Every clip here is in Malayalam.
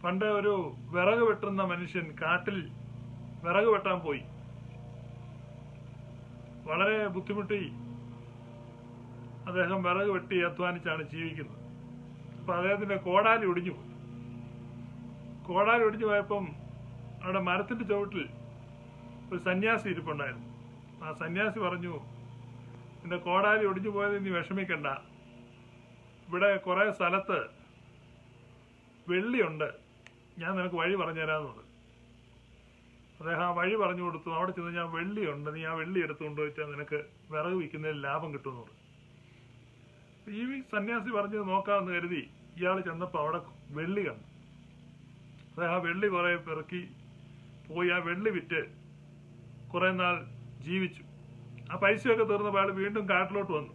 പണ്ട് ഒരു വിറക് വെട്ടുന്ന മനുഷ്യൻ കാട്ടിൽ വിറക് വെട്ടാൻ പോയി. വളരെ ബുദ്ധിമുട്ടി അദ്ദേഹം വിറക് വെട്ടി അധ്വാനിച്ചാണ് ജീവിക്കുന്നത്. അപ്പൊ അദ്ദേഹത്തിന്റെ കോടാലി ഒടിഞ്ഞു പോയി. കോടാലി ഒടിഞ്ഞു പോയപ്പം അവിടെ മരത്തിന്റെ ചുവട്ടിൽ ഒരു സന്യാസി ഇരിപ്പുണ്ടായിരുന്നു. ആ സന്യാസി പറഞ്ഞു, നിന്റെ കോടാലി ഒടിഞ്ഞു പോയത് നീ വിഷമിക്കണ്ട, ഇവിടെ കുറെ സ്ഥലത്ത് വെള്ളിയുണ്ട്, ഞാൻ നിനക്ക് വഴി പറഞ്ഞു തരാമെന്നുള്ളത്. അദ്ദേഹം ആ വഴി പറഞ്ഞു കൊടുത്തു. അവിടെ ചെന്ന് ഞാൻ വെള്ളിയുണ്ട്, നീ ആ വെള്ളി എടുത്തുകൊണ്ട് വെച്ചാൽ നിനക്ക് വിറക് വിൽക്കുന്നതിൽ ലാഭം കിട്ടുമെന്നുള്ളത്. ഈ സന്യാസി പറഞ്ഞത് നോക്കാമെന്ന് കരുതി ഇയാൾ ചെന്നപ്പോൾ അവിടെ വെള്ളി കണ്ടു. അദ്ദേഹം ആ വെള്ളി കുറെ പെറുക്കി പോയി ആ വെള്ളി വിറ്റ് കുറെ നാൾ ജീവിച്ചു. ആ പൈസയൊക്കെ തീർന്നപ്പോൾ അയാൾ വീണ്ടും കാട്ടിലോട്ട് വന്നു.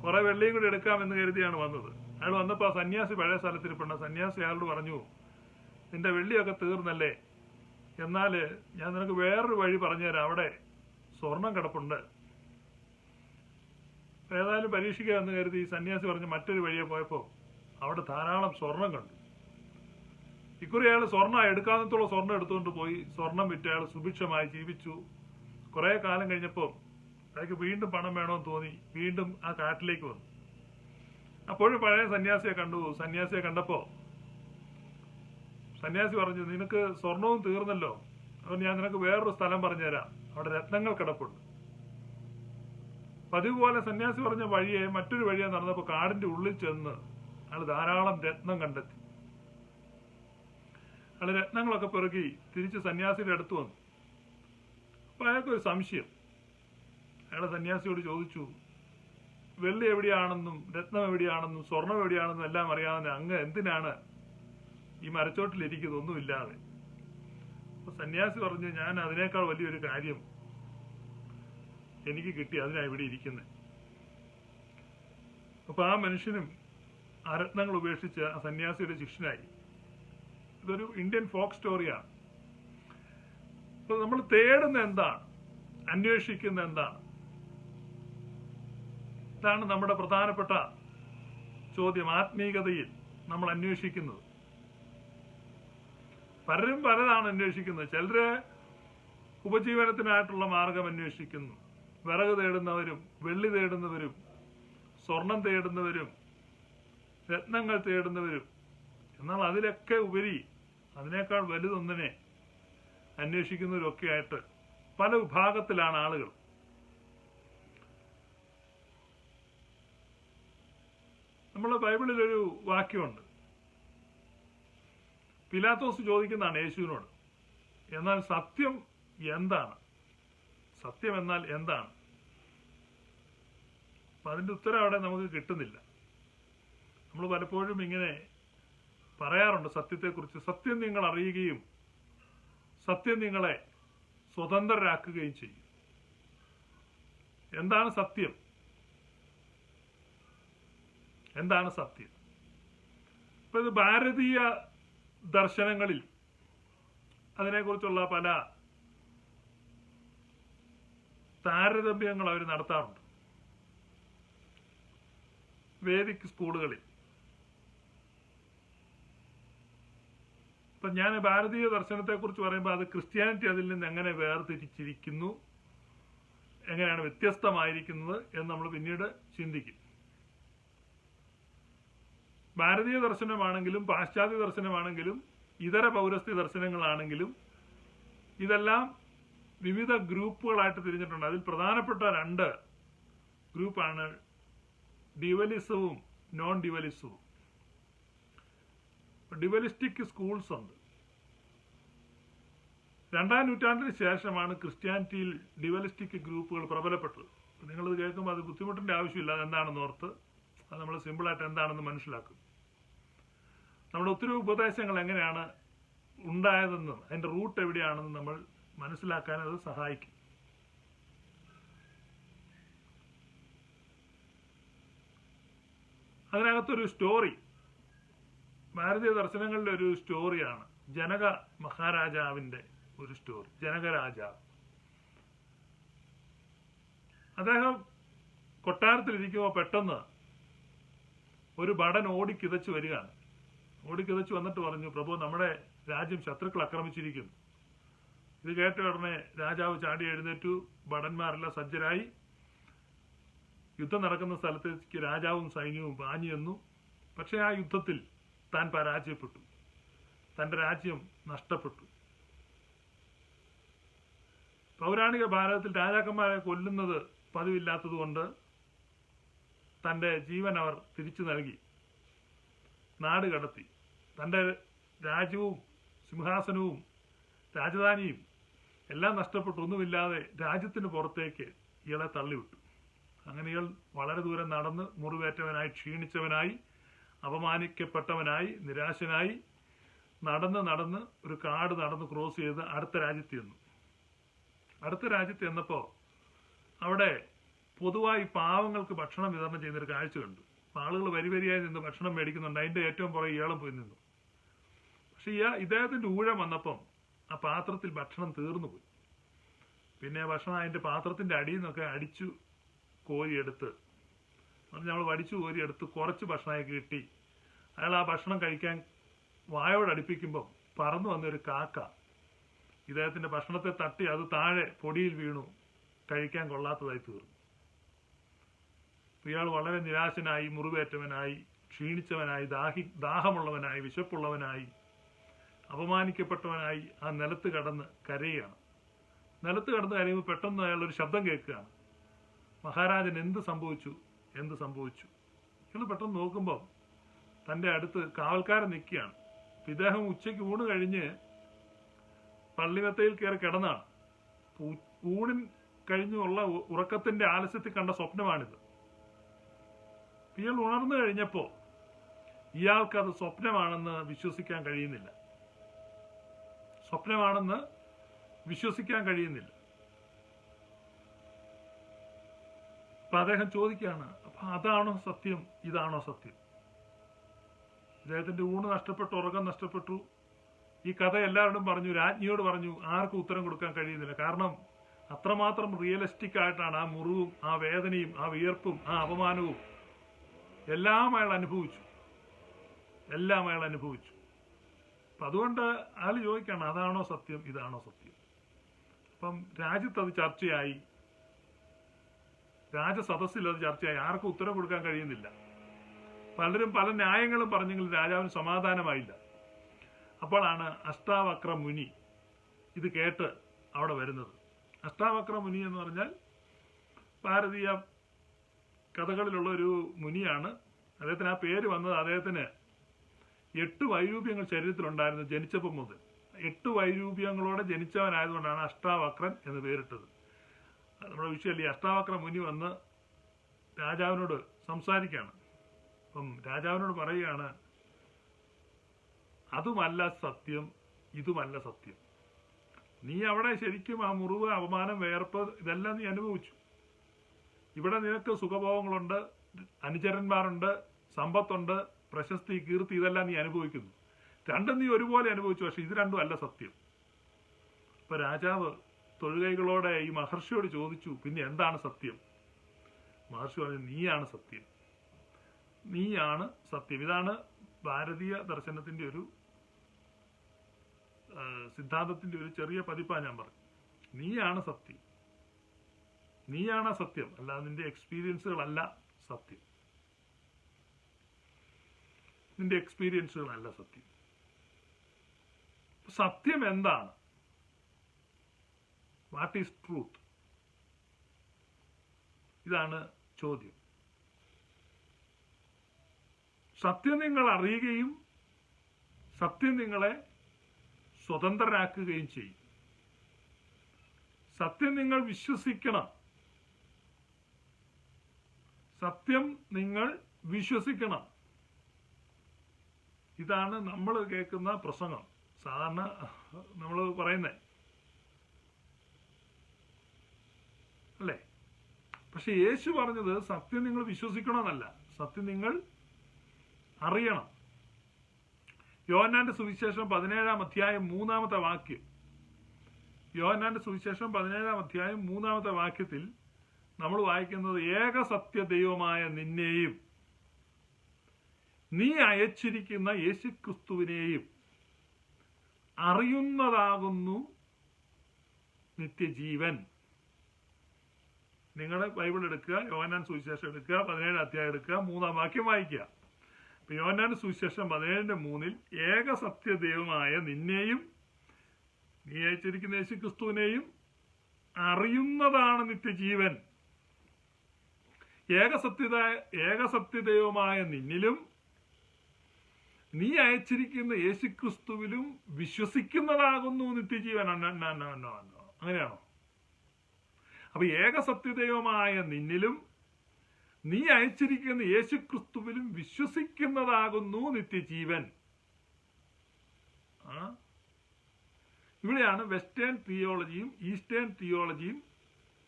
കുറെ വെള്ളിയും കൂടി എടുക്കാമെന്ന് കരുതിയാണ് വന്നത്. അയാൾ വന്നപ്പോൾ ആ സന്യാസി പഴയ സ്ഥലത്തിരിപ്പുണ്ട്. സന്യാസി അയാളോട് പറഞ്ഞു, നിന്റെ വെള്ളിയൊക്കെ തീർന്നല്ലേ, എന്നാല് ഞാൻ നിനക്ക് വേറൊരു വഴി പറഞ്ഞുതരാം, അവിടെ സ്വർണം കിടപ്പുണ്ട്. ഏതായാലും പരീക്ഷിക്കാമെന്ന് കരുതി ഈ സന്യാസി പറഞ്ഞ് മറ്റൊരു വഴിയെ പോയപ്പോൾ അവിടെ ധാരാളം സ്വർണം കണ്ടു. ഇക്കുറി അയാൾ സ്വർണ്ണം എടുക്കാവുന്നത്തോളം സ്വർണം എടുത്തുകൊണ്ട് പോയി. സ്വർണം വിറ്റ് അയാൾ സുഭിക്ഷമായി ജീവിച്ചു. കുറെ കാലം കഴിഞ്ഞപ്പോൾ അയാൾക്ക് വീണ്ടും പണം വേണമെന്ന് തോന്നി. വീണ്ടും ആ കാട്ടിലേക്ക് വന്നു. അപ്പോഴും പഴയ സന്യാസിയെ കണ്ടു. സന്യാസിയെ കണ്ടപ്പോ സന്യാസി പറഞ്ഞു, നിനക്ക് സ്വർണവും തീർന്നല്ലോ, അതുകൊണ്ട് ഞാൻ നിനക്ക് വേറൊരു സ്ഥലം പറഞ്ഞുതരാം, അവിടെ രത്നങ്ങൾ കിടപ്പുണ്ട്. പതിവ് പോലെ സന്യാസി പറഞ്ഞ വഴിയെ മറ്റൊരു വഴിയെ നടന്നപ്പോ കാടിന്റെ ഉള്ളിൽ ചെന്ന് അയാൾ ധാരാളം രത്നം കണ്ടെത്തി. അയാൾ രത്നങ്ങളൊക്കെ പെറുക്കി തിരിച്ച് സന്യാസിയുടെ അടുത്ത് വന്നു. അപ്പൊ അയാൾക്കൊരു സംശയം. അയാളെ സന്യാസിയോട് ചോദിച്ചു, വെള്ളി എവിടെയാണെന്നും രത്നം എവിടെയാണെന്നും സ്വർണം എവിടെയാണെന്നും എല്ലാം അറിയാവുന്ന അങ്ങ് എന്തിനാണ് ഈ മരച്ചോട്ടിലിരിക്കുന്നത് ഒന്നുമില്ലാതെ? അപ്പൊ സന്യാസി പറഞ്ഞു, ഞാൻ അതിനേക്കാൾ വലിയൊരു കാര്യം എനിക്ക് കിട്ടി, അതിനാ ഇവിടെ ഇരിക്കുന്നത്. അപ്പൊ ആ മനുഷ്യനും ആ രത്നങ്ങൾ ഉപേക്ഷിച്ച് ആ സന്യാസിയുടെ ശിഷ്യനായി. ഇതൊരു ഇന്ത്യൻ ഫോക്ക് സ്റ്റോറിയാണ്. അപ്പൊ നമ്മൾ തേടുന്ന എന്താണ്, അന്വേഷിക്കുന്ന എന്താണ്, ഇതാണ് നമ്മുടെ പ്രധാനപ്പെട്ട ചോദ്യം. ആത്മീയതയിൽ നമ്മൾ അന്വേഷിക്കുന്നത് പലരും പലതാണ് അന്വേഷിക്കുന്നത്. ചിലര് ഉപജീവനത്തിനായിട്ടുള്ള മാർഗം അന്വേഷിക്കുന്നു. വിറക് തേടുന്നവരും വെള്ളി തേടുന്നവരും സ്വർണം തേടുന്നവരും രത്നങ്ങൾ തേടുന്നവരും. എന്നാൽ അതിലൊക്കെ ഉപരി അതിനേക്കാൾ വലുതൊന്നിനെ അന്വേഷിക്കുന്നവരൊക്കെ ആയിട്ട് പല വിഭാഗത്തിലാണ് ആളുകൾ. നമ്മുടെ ബൈബിളിലൊരു വാക്യമുണ്ട്. പിലാത്തോസ് ചോദിക്കുന്നതാണ് യേശുവിനോട്, എന്നാൽ സത്യം എന്താണ്? സത്യം എന്നാൽ എന്താണ്? അപ്പൊ അതിന്റെ ഉത്തരം അവിടെ നമുക്ക് കിട്ടുന്നില്ല. നമ്മൾ പലപ്പോഴും ഇങ്ങനെ പറയാറുണ്ട് സത്യത്തെക്കുറിച്ച്, സത്യം നിങ്ങൾ അറിയുകയും സത്യം നിങ്ങളെ സ്വതന്ത്രരാക്കുകയും ചെയ്യും. എന്താണ് സത്യം? എന്താണ് സത്യം? ഇപ്പൊ ഇത് ഭാരതീയ ദർശനങ്ങളിൽ അതിനെക്കുറിച്ചുള്ള പല താരതമ്യങ്ങൾ അവർ നടത്താറുണ്ട്. വേദിക് സ്കൂളുകളിൽ ഇപ്പൊ ഞാൻ ഭാരതീയ ദർശനത്തെ കുറിച്ച് പറയുമ്പോൾ അത് ക്രിസ്ത്യാനിറ്റി അതിൽ നിന്ന് എങ്ങനെ വേർതിരിച്ചിരിക്കുന്നു, എങ്ങനെയാണ് വ്യത്യസ്തമായിരിക്കുന്നത് എന്ന് നമ്മൾ പിന്നീട് ചിന്തിക്കും. ഭാരതീയ ദർശനമാണെങ്കിലും പാശ്ചാത്യ ദർശനമാണെങ്കിലും ഇതര പൗരസ്ത്യ ദർശനങ്ങളാണെങ്കിലും ഇതെല്ലാം വിവിധ ഗ്രൂപ്പുകളായിട്ട് തിരിഞ്ഞിട്ടുണ്ട്. അതിൽ പ്രധാനപ്പെട്ട 2 ഗ്രൂപ്പാണ് ഡ്യുവലിസവും നോൺ ഡ്യുവലിസവും. ഡ്യുവലിസ്റ്റിക് സ്കൂൾസ് ഉണ്ട്. 2ാം നൂറ്റാണ്ടിന് ശേഷമാണ് ക്രിസ്ത്യാനിറ്റിയിൽ ഡ്യുവലിസ്റ്റിക് ഗ്രൂപ്പുകൾ പ്രബലപ്പെട്ടത്. നിങ്ങളിത് കേൾക്കുമ്പോൾ അത് ബുദ്ധിമുട്ടിന്റെ ആവശ്യമില്ല, അതെന്താണെന്ന് ഓർത്ത് അത് നമ്മൾ സിമ്പിളായിട്ട് എന്താണെന്ന് മനസ്സിലാക്കും. നമ്മുടെ ഒത്തിരി ഉപദേശങ്ങൾ എങ്ങനെയാണ് ഉണ്ടായതെന്നും അതിന്റെ റൂട്ട് എവിടെയാണെന്ന് നമ്മൾ മനസ്സിലാക്കാൻ അത് സഹായിക്കും. അതിനകത്തൊരു സ്റ്റോറി, ഭാരതീയ ദർശനങ്ങളിലെ ഒരു സ്റ്റോറിയാണ് ജനക മഹാരാജാവിന്റെ ഒരു സ്റ്റോറി. ജനക രാജാവ് അദ്ദേഹം കൊട്ടാരത്തിലിരിക്കുമ്പോൾ പെട്ടെന്ന് ഒരു ഭടൻ ഓടിക്കിതച്ചു വരികയാണ്. ഓടിക്കിതച്ചു വന്നിട്ട് പറഞ്ഞു, പ്രഭു, നമ്മുടെ രാജ്യം ശത്രുക്കൾ ആക്രമിച്ചിരിക്കുന്നു. ഇത് കേട്ട ഉടനെ രാജാവ് ചാടി എഴുന്നേറ്റു. ഭടന്മാരെല്ലാം സജ്ജരായി. യുദ്ധം നടക്കുന്ന സ്ഥലത്തേക്ക് രാജാവും സൈന്യവും പാഞ്ഞു ചെന്നു. പക്ഷെ ആ യുദ്ധത്തിൽ താൻ പരാജയപ്പെട്ടു. തന്റെ രാജ്യം നഷ്ടപ്പെട്ടു. പൗരാണിക ഭാരതത്തിൽ രാജാക്കന്മാരെ കൊല്ലുന്നത് പതിവില്ലാത്തതുകൊണ്ട് തന്റെ ജീവൻ അവർ തിരിച്ചു നൽകി, നാട് കടത്തി. തന്റെ രാജ്യവും സിംഹാസനവും രാജധാനിയും എല്ലാം നഷ്ടപ്പെട്ടു. ഒന്നുമില്ലാതെ രാജ്യത്തിന് പുറത്തേക്ക് ഇയാളെ തള്ളിവിട്ടു. അങ്ങനെ ഇയാൾ വളരെ ദൂരം നടന്ന് മുറിവേറ്റവനായി, ക്ഷീണിച്ചവനായി, അപമാനിക്കപ്പെട്ടവനായി, നിരാശനായി നടന്ന് ഒരു കാട് നടന്ന് ക്രോസ് ചെയ്ത് അടുത്ത രാജ്യത്ത് ചെന്നു. അടുത്ത രാജ്യത്ത് ചെന്നപ്പോൾ അവിടെ പൊതുവായി പാവങ്ങൾക്ക് ഭക്ഷണം വിതരണം ചെയ്യുന്നൊരു കാഴ്ച കണ്ടു. ആളുകൾ വരിവരിയായി നിന്ന് ഭക്ഷണം മേടിക്കുന്നുണ്ട്. അതിന്റെ ഏറ്റവും പുറകെ ഇയാളും പോയി നിന്നു. പക്ഷെ ഇദ്ദേഹത്തിന്റെ ഊഴം വന്നപ്പം ആ പാത്രത്തിൽ ഭക്ഷണം തീർന്നുപോയി. പിന്നെ ഭക്ഷണം അതിന്റെ പാത്രത്തിന്റെ അടിയിൽ നിന്നൊക്കെ അടിച്ചു കോരിയെടുത്ത്, നമ്മൾ വടിച്ചു കോരിയെടുത്ത് കുറച്ച് ഭക്ഷണമായി കിട്ടി. അയാൾ ആ ഭക്ഷണം കഴിക്കാൻ വായോടടുപ്പിക്കുമ്പം പറന്നു വന്നൊരു കാക്ക ഇദ്ദേഹത്തിന്റെ ഭക്ഷണത്തെ തട്ടി അത് താഴെ പൊടിയിൽ വീണു. കഴിക്കാൻ കൊള്ളാത്തതായി തീർന്നു. ഇയാൾ വളരെ നിരാശനായി, മുറിവേറ്റവനായി, ക്ഷീണിച്ചവനായി, ദാഹമുള്ളവനായി, വിശപ്പുള്ളവനായി, അപമാനിക്കപ്പെട്ടവനായി ആ നിലത്ത് കടന്ന് കരയുകയാണ്. നിലത്ത് കടന്ന് കരയുമ്പോൾ പെട്ടെന്ന് അയാൾ ഒരു ശബ്ദം കേൾക്കുകയാണ്. മഹാരാജൻ, എന്ത് സംഭവിച്ചു? ഇയാൾ പെട്ടെന്ന് നോക്കുമ്പോൾ തന്റെ അടുത്ത് കാവൽക്കാരൻ നിൽക്കുകയാണ്. ഇദ്ദേഹം ഉച്ചയ്ക്ക് ഊണ് കഴിഞ്ഞ് പള്ളിമെത്തയിൽ കയറി കിടന്നാണ്. ഊണിൻ കഴിഞ്ഞുള്ള ഉറക്കത്തിന്റെ ആലസ്യത്തിൽ കണ്ട സ്വപ്നമാണിത്. ഇയാൾ ഉണർന്നു കഴിഞ്ഞപ്പോ ഇയാൾക്കത് സ്വപ്നമാണെന്ന് വിശ്വസിക്കാൻ കഴിയുന്നില്ല. അപ്പൊ അദ്ദേഹം ചോദിക്കുകയാണ്, അപ്പൊ അതാണോ സത്യം, ഇതാണോ സത്യം? ഇദ്ദേഹത്തിന്റെ ഊണ് നഷ്ടപ്പെട്ടു, ഉറക്കം നഷ്ടപ്പെട്ടു. ഈ കഥ എല്ലാവരോടും പറഞ്ഞു, രാജ്ഞിയോട് പറഞ്ഞു. ആർക്കും ഉത്തരം കൊടുക്കാൻ കഴിയുന്നില്ല. കാരണം അത്രമാത്രം റിയലിസ്റ്റിക് ആയിട്ടാണ് ആ മുറിവും, ആ വേദനയും, ആ വിയർപ്പും, ആ അപമാനവും എല്ലാം അയാൾ അനുഭവിച്ചു. അപ്പൊ അതുകൊണ്ട് അയാൾ ചോദിക്കാണ്, അതാണോ സത്യം, ഇതാണോ സത്യം? അപ്പം രാജ്യത്ത് അത് ചർച്ചയായി, രാജസദസ്സിൽ അത് ചർച്ചയായി. ആർക്കും ഉത്തരം കൊടുക്കാൻ കഴിയുന്നില്ല. പലരും പല ന്യായങ്ങളും പറഞ്ഞെങ്കിലും രാജാവിന് സമാധാനമായില്ല. അപ്പോഴാണ് അഷ്ടാവക്ര മുനി ഇത് കേട്ട് അവിടെ വരുന്നത്. അഷ്ടാവക്ര മുനി എന്ന് പറഞ്ഞാൽ ഭാരതീയ കഥകളിലുള്ള ഒരു മുനിയാണ്. അദ്ദേഹത്തിന് ആ പേര് വന്നത് അദ്ദേഹത്തിന് 8 വൈരൂപ്യങ്ങൾ ശരീരത്തിലുണ്ടായിരുന്നു ജനിച്ചപ്പോൾ മുതൽ. 8 വൈരൂപ്യങ്ങളോടെ ജനിച്ചവനായതുകൊണ്ടാണ് അഷ്ടാവക്രൻ എന്ന് പേരിട്ടത്. നമ്മുടെ വിഷയമല്ല. ഈ അഷ്ടാവക്ര മുനി വന്ന് രാജാവിനോട് സംസാരിക്കുകയാണ്. അപ്പം രാജാവിനോട് പറയുകയാണ്, അതുമല്ല സത്യം, ഇതുമല്ല സത്യം. നീ അവിടെ ശരിക്കും ആ മുറിവ്, അപമാനം, വേർപ്പ് ഇതെല്ലാം നീ അനുഭവിച്ചു. ഇവിടെ നിനക്ക് സുഖഭോഗങ്ങളുണ്ട്, അനുചരന്മാരുണ്ട്, സമ്പത്തുണ്ട്, പ്രശസ്തി, കീർത്തി, ഇതെല്ലാം നീ അനുഭവിക്കുന്നു. രണ്ടും നീ ഒരുപോലെ അനുഭവിച്ചു. പക്ഷെ ഇത് രണ്ടും അല്ല സത്യം. അപ്പൊ രാജാവ് തൊഴുകൈകളോടെ ഈ മഹർഷിയോട് ചോദിച്ചു, പിന്നെ എന്താണ് സത്യം? മഹർഷി പറഞ്ഞു, നീയാണ് സത്യം. ഇതാണ് ഭാരതീയ ദർശനത്തിന്റെ ഒരു സിദ്ധാന്തത്തിന്റെ ഒരു ചെറിയ പതിപ്പാ ഞാൻ പറഞ്ഞു. നീയാണ് സത്യം. നീയാണ് സത്യം, അല്ലാതെ നിന്റെ എക്സ്പീരിയൻസുകളല്ല സത്യം. സത്യം എന്താണ്? What is truth? ഇതാണ് ചോദ്യം. സത്യം നിങ്ങൾ അറിയുകയും സത്യം നിങ്ങളെ സ്വതന്ത്രരാക്കുകയും ചെയ്യും. സത്യം നിങ്ങൾ വിശ്വസിക്കണം. ഇതാണ് നമ്മൾ കേൾക്കുന്ന പ്രസംഗം, സാധാരണ നമ്മൾ പറയുന്നേ അല്ലേ? പക്ഷെ യേശു പറഞ്ഞത് സത്യം നിങ്ങൾ വിശ്വസിക്കണമെന്നല്ല, സത്യം നിങ്ങൾ അറിയണം. യോഹന്നാന്റെ സുവിശേഷം 17-ാം അധ്യായം 3-ാമത്തെ വാക്യം. യോഹന്നാന്റെ സുവിശേഷം 17-ാം അധ്യായം 3-ാമത്തെ വാക്യത്തിൽ നമ്മൾ വായിക്കുന്നത്, ഏക സത്യ ദൈവമായ നിന്നെയും നീ അയച്ചിരിക്കുന്ന യേശുക്രിസ്തുവിനെയും അറിയുന്നതാകുന്നു നിത്യജീവൻ. നിങ്ങൾ ബൈബിൾ എടുക്കുക, യോഹന്നാൻ സുവിശേഷം എടുക്കുക, 17 അധ്യായം എടുക്കുക, 3-ാം വാക്യം വായിക്കുക. യോഹന്നാൻ സുവിശേഷം 17:3 ഏക സത്യദൈവമായ നിന്നെയും നീ അയച്ചിരിക്കുന്ന യേശുക്രിസ്തുവിനെയും അറിയുന്നതാണ് നിത്യജീവൻ. ഏകസത്യദൈവമായ നിന്നിലും നീ അയച്ചിരിക്കുന്ന യേശുക്രിസ്തുവിലും വിശ്വസിക്കുന്നതാകുന്നു നിത്യജീവൻ. അങ്ങനെയാണോ? അപ്പൊ ഏകസത്യദൈവമായ നിന്നിലും നീ അയച്ചിരിക്കുന്ന യേശുക്രിസ്തുവിലും വിശ്വസിക്കുന്നതാകുന്നു നിത്യജീവൻ. ഇവിടെയാണ് വെസ്റ്റേൺ തിയോളജിയും ഈസ്റ്റേൺ തിയോളജിയും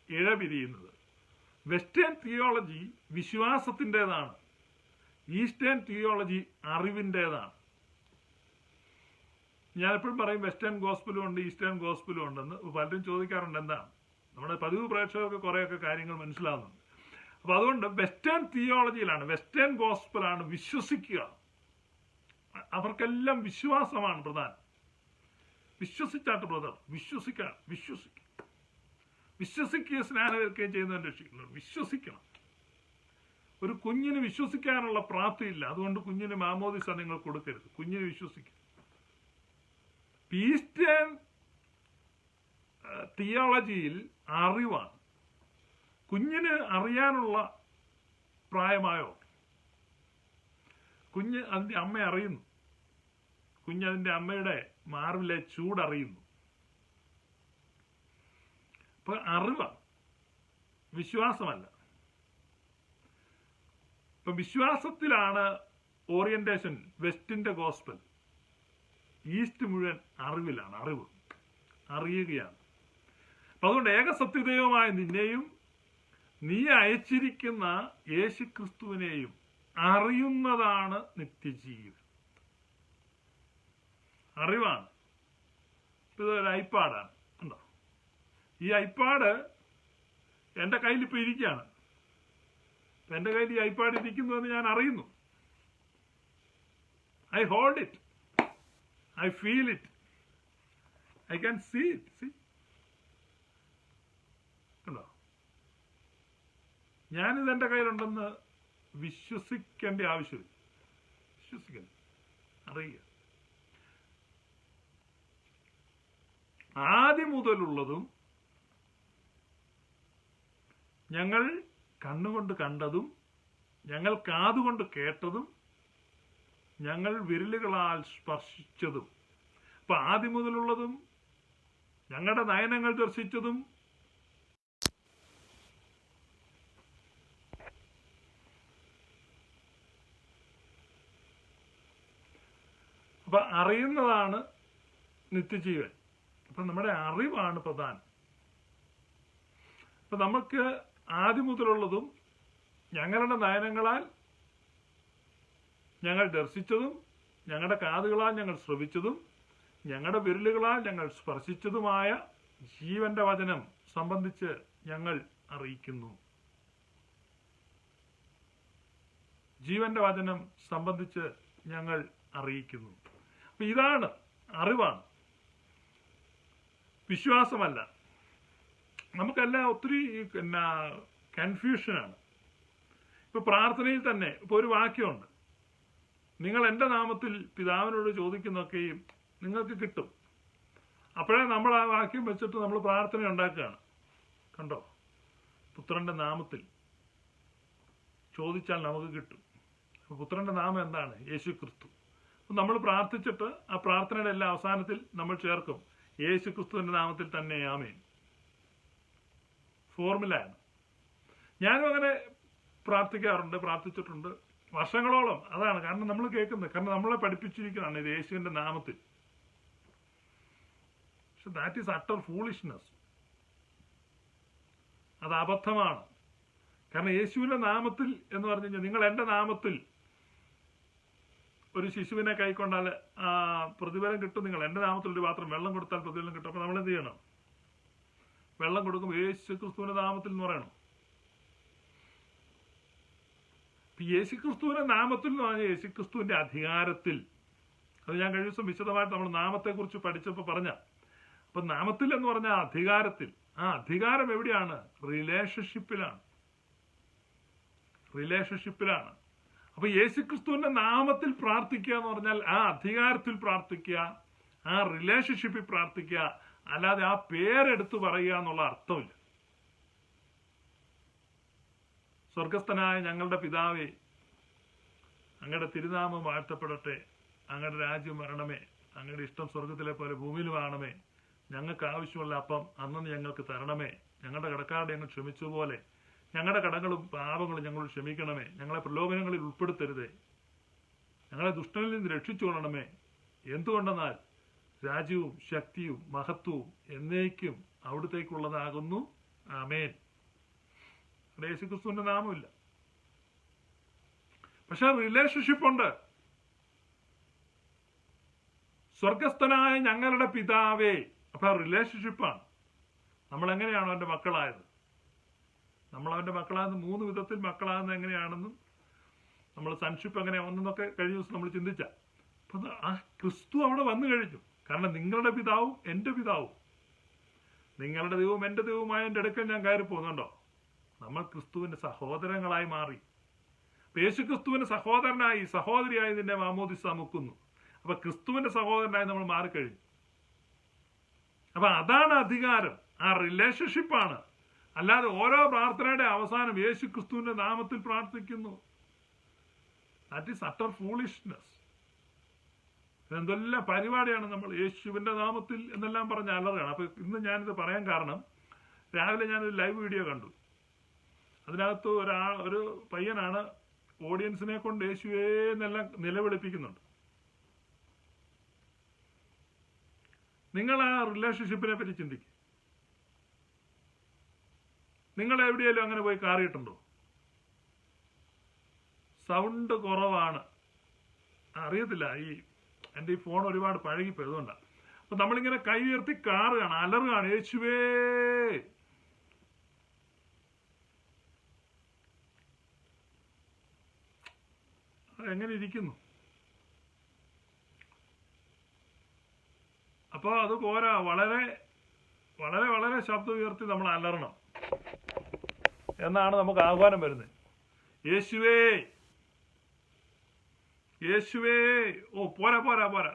ഇഴപിരിയുന്നത്. വെസ്റ്റേൺ തിയോളജി വിശ്വാസത്തിൻ്റെതാണ്, ഈസ്റ്റേൺ തിയോളജി അറിവിൻ്റെതാണ്. ഞാനെപ്പോഴും പറയും വെസ്റ്റേൺ ഗോസ്പലും ഉണ്ട്, ഈസ്റ്റേൺ ഗോസ്പലും ഉണ്ടെന്ന്. പലരും ചോദിക്കാറുണ്ട് എന്താണ്. നമ്മുടെ പതിവ് പ്രേക്ഷകർക്ക് കുറേയൊക്കെ കാര്യങ്ങൾ മനസ്സിലാവുന്നുണ്ട്. അപ്പൊ അതുകൊണ്ട് വെസ്റ്റേൺ തിയോളജിയിലാണ്, വെസ്റ്റേൺ ഗോസ്പലാണ് വിശ്വസിക്കുക. അവർക്കെല്ലാം വിശ്വാസമാണ് പ്രധാനം. വിശ്വസിച്ചാട്ട് ബ്രദർ, വിശ്വസിക്കുക, സ്നാനമേൽക്കുകയും ചെയ്യുന്നവൻ രക്ഷിക്കുന്നു. വിശ്വസിക്കണം. ഒരു കുഞ്ഞിന് വിശ്വസിക്കാനുള്ള പ്രാപ്തിയില്ല, അതുകൊണ്ട് കുഞ്ഞിന് മാമോദിസ നിങ്ങൾ കൊടുക്കരുത്. കുഞ്ഞിന് വിശ്വസിക്കും. ഈസ്റ്റേൺ തിയോളജിയിൽ അറിവാണ്. കുഞ്ഞിന് അറിയാനുള്ള പ്രായമായോ? കുഞ്ഞ് അതിന്റെ അമ്മ അറിയുന്നു. കുഞ്ഞതിന്റെ അമ്മയുടെ മാറിലെ ചൂടറിയുന്നു. അപ്പൊ അറിവാണ്, വിശ്വാസമല്ല. ഇപ്പൊ വിശ്വാസത്തിലാണ് ഓറിയന്റേഷൻ, വെസ്റ്റിന്റെ ഗോസ്പൽ. ഈസ്റ്റ് മുഴുവൻ അറിവിലാണ്, അറിയുകയാണ്. അപ്പൊ അതുകൊണ്ട് ഏകസത്യദൈവമായ നിന്നെയും നീ അയച്ചിരിക്കുന്ന യേശുക്രിസ്തുവിനെയും അറിയുന്നതാണ് നിത്യജീവൻ. അറിവാണ്. ഇതൊരു ഐപാഡാണ്. ഉണ്ടോ? ഈ ഐപാഡ് എൻ്റെ കയ്യിൽ ഇപ്പൊ ഇരിക്കുകയാണ്. എൻ്റെ കയ്യിൽ ഈ ഐപാഡ് ഇരിക്കുന്നുവെന്ന് ഞാൻ അറിയുന്നു. I hold it, I feel it, I can see it. See ഉണ്ടോ? ഞാനിത് എൻ്റെ കയ്യിലുണ്ടെന്ന് വിശ്വസിക്കേണ്ട ആവശ്യമില്ല. വിശ്വസിക്കണം, അറിയുക. ആദ്യം മുതലുള്ളതും ഞങ്ങൾ കണ്ണുകൊണ്ട് കണ്ടതും ഞങ്ങൾ കാതുകൊണ്ട് കേട്ടതും ഞങ്ങൾ വിരലുകളാൽ സ്പർശിച്ചതും. അപ്പൊ ആദ്യം മുതലുള്ളതും ഞങ്ങളുടെ നയനങ്ങൾ ദർശിച്ചതും അപ്പൊ അറിയുന്നതാണ് നിത്യജീവൻ. അപ്പൊ നമ്മുടെ അറിവാണ് പ്രധാനം. അപ്പൊ നമുക്ക് ആദ്യം മുതലുള്ളതും ഞങ്ങളുടെ നയനങ്ങളാൽ ഞങ്ങൾ ദർശിച്ചതും ഞങ്ങളുടെ കാതുകളാൽ ഞങ്ങൾ ശ്രവിച്ചതും ഞങ്ങളുടെ വിരലുകളാൽ ഞങ്ങൾ സ്പർശിച്ചതുമായ ജീവന്റെ വചനം സംബന്ധിച്ച് ഞങ്ങൾ അറിയിക്കുന്നു. ജീവന്റെ വചനം സംബന്ധിച്ച് ഞങ്ങൾ അറിയിക്കുന്നു. അപ്പൊ ഇതാണ്, അറിവാണ്, വിശ്വാസമല്ല. നമുക്കെല്ലാം ഒത്തിരി കൺഫ്യൂഷനാണ്. ഇപ്പൊ പ്രാർത്ഥനയിൽ തന്നെ ഇപ്പൊ ഒരു വാക്യമുണ്ട്, നിങ്ങൾ എൻ്റെ നാമത്തിൽ പിതാവിനോട് ചോദിക്കുന്നൊക്കെയും നിങ്ങൾക്ക് കിട്ടും. അപ്പോഴേ നമ്മൾ ആ വാക്യം വെച്ചിട്ട് നമ്മൾ പ്രാർത്ഥന ഉണ്ടാക്കുകയാണ്. കണ്ടോ? പുത്രന്റെ നാമത്തിൽ ചോദിച്ചാൽ നമുക്ക് കിട്ടും. അപ്പൊ പുത്രന്റെ നാമം എന്താണ്? യേശു ക്രിസ്തു. അപ്പൊ നമ്മൾ പ്രാർത്ഥിച്ചിട്ട് ആ പ്രാർത്ഥനയുടെ എല്ലാ അവസാനത്തിൽ നമ്മൾ ചേർക്കും യേശു ക്രിസ്തുവിന്റെ നാമത്തിൽ തന്നെ ആമേൻ. ഫോർമുലയാണ്. ഞാനും അങ്ങനെ പ്രാർത്ഥിക്കാറുണ്ട്, പ്രാർത്ഥിച്ചിട്ടുണ്ട് വർഷങ്ങളോളം. അതാണ് കാരണം നമ്മൾ കേൾക്കുന്നത്, കാരണം നമ്മളെ പഠിപ്പിച്ചിരിക്കുന്നതാണ് ഇത് യേശുവിന്റെ നാമത്തിൽ. പക്ഷെ ദാറ്റ് ഈസ് അട്ടർ ഫൂളിഷ്നെസ്. അത് അബദ്ധമാണ്. കാരണം യേശുവിന്റെ നാമത്തിൽ എന്ന് പറഞ്ഞു കഴിഞ്ഞാൽ, നിങ്ങൾ എൻ്റെ നാമത്തിൽ ഒരു ശിശുവിനെ കൈക്കൊണ്ടാൽ പ്രതിഫലം കിട്ടും. നിങ്ങൾ എൻ്റെ നാമത്തിൽ ഒരു പാത്രം വെള്ളം കൊടുത്താൽ പ്രതിഫലം കിട്ടും. അപ്പൊ നമ്മൾ എന്ത് ചെയ്യണം? വെള്ളം കൊടുക്കുമ്പോൾ യേശു ക്രിസ്തുവിന്റെ നാമത്തിൽ എന്ന് പറയണം. യേശുക്രിസ്തുവിന്റെ നാമത്തിൽ എന്ന് പറഞ്ഞാൽ യേശുക്രിസ്തുവിന്റെ അധികാരത്തിൽ. അത് ഞാൻ കഴിഞ്ഞ ദിവസം വിശദമായിട്ട് നമ്മൾ നാമത്തെക്കുറിച്ച് പഠിച്ചപ്പോൾ പറഞ്ഞ. അപ്പൊ നാമത്തിൽ എന്ന് പറഞ്ഞാൽ അധികാരത്തിൽ. ആ അധികാരം എവിടെയാണ്? റിലേഷൻഷിപ്പിലാണ്. അപ്പൊ യേശുക്രിസ്തുവിന്റെ നാമത്തിൽ പ്രാർത്ഥിക്കുക എന്ന് പറഞ്ഞാൽ ആ അധികാരത്തിൽ പ്രാർത്ഥിക്കുക, ആ റിലേഷൻഷിപ്പിൽ പ്രാർത്ഥിക്കുക, അല്ലാതെ ആ പേരെടുത്ത് പറയുക എന്നുള്ള അർത്ഥമില്ല. സ്വർഗസ്ഥനായ ഞങ്ങളുടെ പിതാവേ, അങ്ങയുടെ തിരുനാമം വാഴ്ത്തപ്പെടട്ടെ, അങ്ങയുടെ രാജ്യം വരണമേ, അങ്ങയുടെ ഇഷ്ടം സ്വർഗത്തിലെ പോലെ ഭൂമിയിലുമാണമേ, ഞങ്ങൾക്ക് ആവശ്യമുള്ള അപ്പം അന്നു ഞങ്ങൾക്ക് തരണമേ, ഞങ്ങളുടെ കടക്കാരുടെ ഞങ്ങൾ ക്ഷമിച്ചതുപോലെ ഞങ്ങളുടെ കടങ്ങളും പാപങ്ങളും ഞങ്ങളോട് ക്ഷമിക്കണമേ, ഞങ്ങളെ പ്രലോഭനങ്ങളിൽ ഉൾപ്പെടുത്തരുതേ, ഞങ്ങളെ ദുഷ്ടനിൽ നിന്ന് രക്ഷിച്ചുകൊള്ളണമേ. എന്തുകൊണ്ടെന്നാൽ രാജ്യവും ശക്തിയും മഹത്വവും എന്നേക്കും അവിടുത്തേക്കുള്ളതാകുന്നു. ആമേൻ. യേശുക്രിസ്തുവിന്റെ നാമമില്ല, പക്ഷെ റിലേഷൻഷിപ്പ് ഉണ്ട്. സ്വർഗസ്ഥനായ ഞങ്ങളുടെ പിതാവേ, അപ്പൊ റിലേഷൻഷിപ്പാണ്. നമ്മൾ എങ്ങനെയാണോ അവന്റെ മക്കളായത്? നമ്മൾ അവന്റെ മക്കളാകുന്ന 3 വിധത്തിൽ മക്കളാകുന്നത് എങ്ങനെയാണെന്നും നമ്മൾ സൺഷിപ്പ് എങ്ങനെയാണെന്നൊക്കെ കഴിഞ്ഞ ദിവസം നമ്മൾ ചിന്തിച്ച. അപ്പൊ ആ ക്രിസ്തു അവിടെ വന്നു കഴിഞ്ഞു. കാരണം നിങ്ങളുടെ പിതാവും എന്റെ പിതാവും, നിങ്ങളുടെ ദൈവവും എന്റെ ദൈവവുമായ എന്റെ അടുക്കൽ ഞാൻ കയറി പോകുന്നുണ്ടോ? നമ്മൾ ക്രിസ്തുവിന്റെ സഹോദരങ്ങളായി മാറി. യേശു ക്രിസ്തുവിന്റെ സഹോദരനായി സഹോദരിയായി നിന്നെ മാമോദിസ മുക്കുന്നു. അപ്പൊ ക്രിസ്തുവിന്റെ സഹോദരനായി നമ്മൾ മാറിക്കഴിഞ്ഞു. അപ്പൊ അതാണ് അധികാരം, ആ റിലേഷൻഷിപ്പാണ്. അല്ലാതെ ഓരോ പ്രാർത്ഥനയുടെ അവസാനം യേശു ക്രിസ്തുവിന്റെ നാമത്തിൽ പ്രാർത്ഥിക്കുന്നു. That is utter foolishness. എന്തെല്ലാം പരിപാടിയാണ് നമ്മൾ യേശുവിന്റെ നാമത്തിൽ എന്നെല്ലാം പറഞ്ഞ അലറുകയാണ്. അപ്പൊ ഇന്ന് ഞാനിത് പറയാൻ കാരണം, രാവിലെ ഞാനൊരു ലൈവ് വീഡിയോ കണ്ടു. അതിനകത്ത് ഒരു പയ്യനാണ് ഓഡിയൻസിനെ കൊണ്ട് യേശുവേ എന്നെല്ലാം നിലവിളിപ്പിക്കുന്നുണ്ട്. നിങ്ങൾ ആ റിലേഷൻഷിപ്പിനെ പറ്റി ചിന്തിക്കും. നിങ്ങൾ എവിടെയെങ്കിലും അങ്ങനെ പോയി കാറിയിട്ടുണ്ടോ? സൗണ്ട് കുറവാണ്, അറിയത്തില്ല. എൻ്റെ ഈ ഫോൺ ഒരുപാട് പഴകിപ്പോയി, അതുകൊണ്ടാണ്. അപ്പൊ നമ്മളിങ്ങനെ കൈ ഉയർത്തി കാറുകയാണ്, അലറുകയാണ്, യേശുവേ. എങ്ങനെ ഇരിക്കുന്നു? അപ്പൊ അത് പോരാ, വളരെ വളരെ വളരെ ശബ്ദം ഉയർത്തി നമ്മൾ അലറണം എന്നാണ് നമുക്ക് ആഹ്വാനം വരുന്നത്. യേശുവേ, യേശുവേ. ഓ പോരാ പോരാ പോരാ.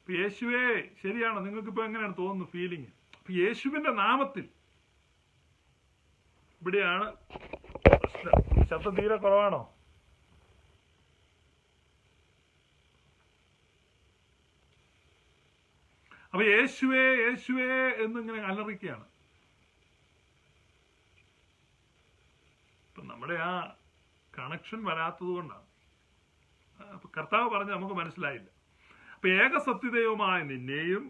യേശുവേ, ശരിയാണ്. നിങ്ങൾക്കിപ്പോ എങ്ങനെയാണ് തോന്നുന്നു ഫീലിംഗ്? അപ്പൊ യേശുവിന്റെ നാമത്തിൽ ഇവിടെയാണ് ശബ്ദം തീരെ കുറവാണോ? അപ്പൊ യേശുവേ യേശുവേ എന്നിങ്ങനെ അലറിക്കുകയാണ്. ഇപ്പൊ നമ്മുടെ ആ കണക്ഷൻ വരാത്തത് കൊണ്ടാണ്. അപ്പൊ കർത്താവ് പറഞ്ഞ് നമുക്ക് മനസ്സിലായില്ല. അപ്പൊ ഏകസത്യദൈവമായ നിന്നെയും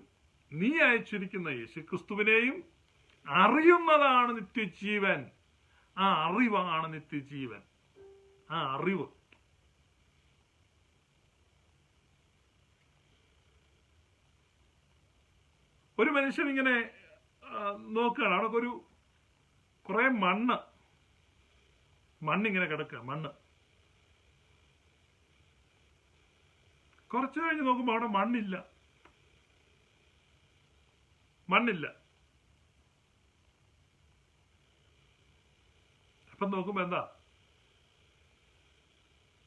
നീ അയച്ചിരിക്കുന്ന യേശുക്രിസ്തുവിനെയും അറിയുന്നതാണ് നിത്യജീവൻ. ആ അറിവാണ് നിത്യജീവൻ. ആ അറിവ്. ഒരു മനുഷ്യൻ ഇങ്ങനെ നോക്കുകയാണ്, അവിടെ കുറെ മണ്ണിങ്ങനെ കിടക്കുക. കുറച്ചു കഴിഞ്ഞ് നോക്കുമ്പോ അവിടെ മണ്ണില്ല. അപ്പൊ നോക്കുമ്പോ എന്താ?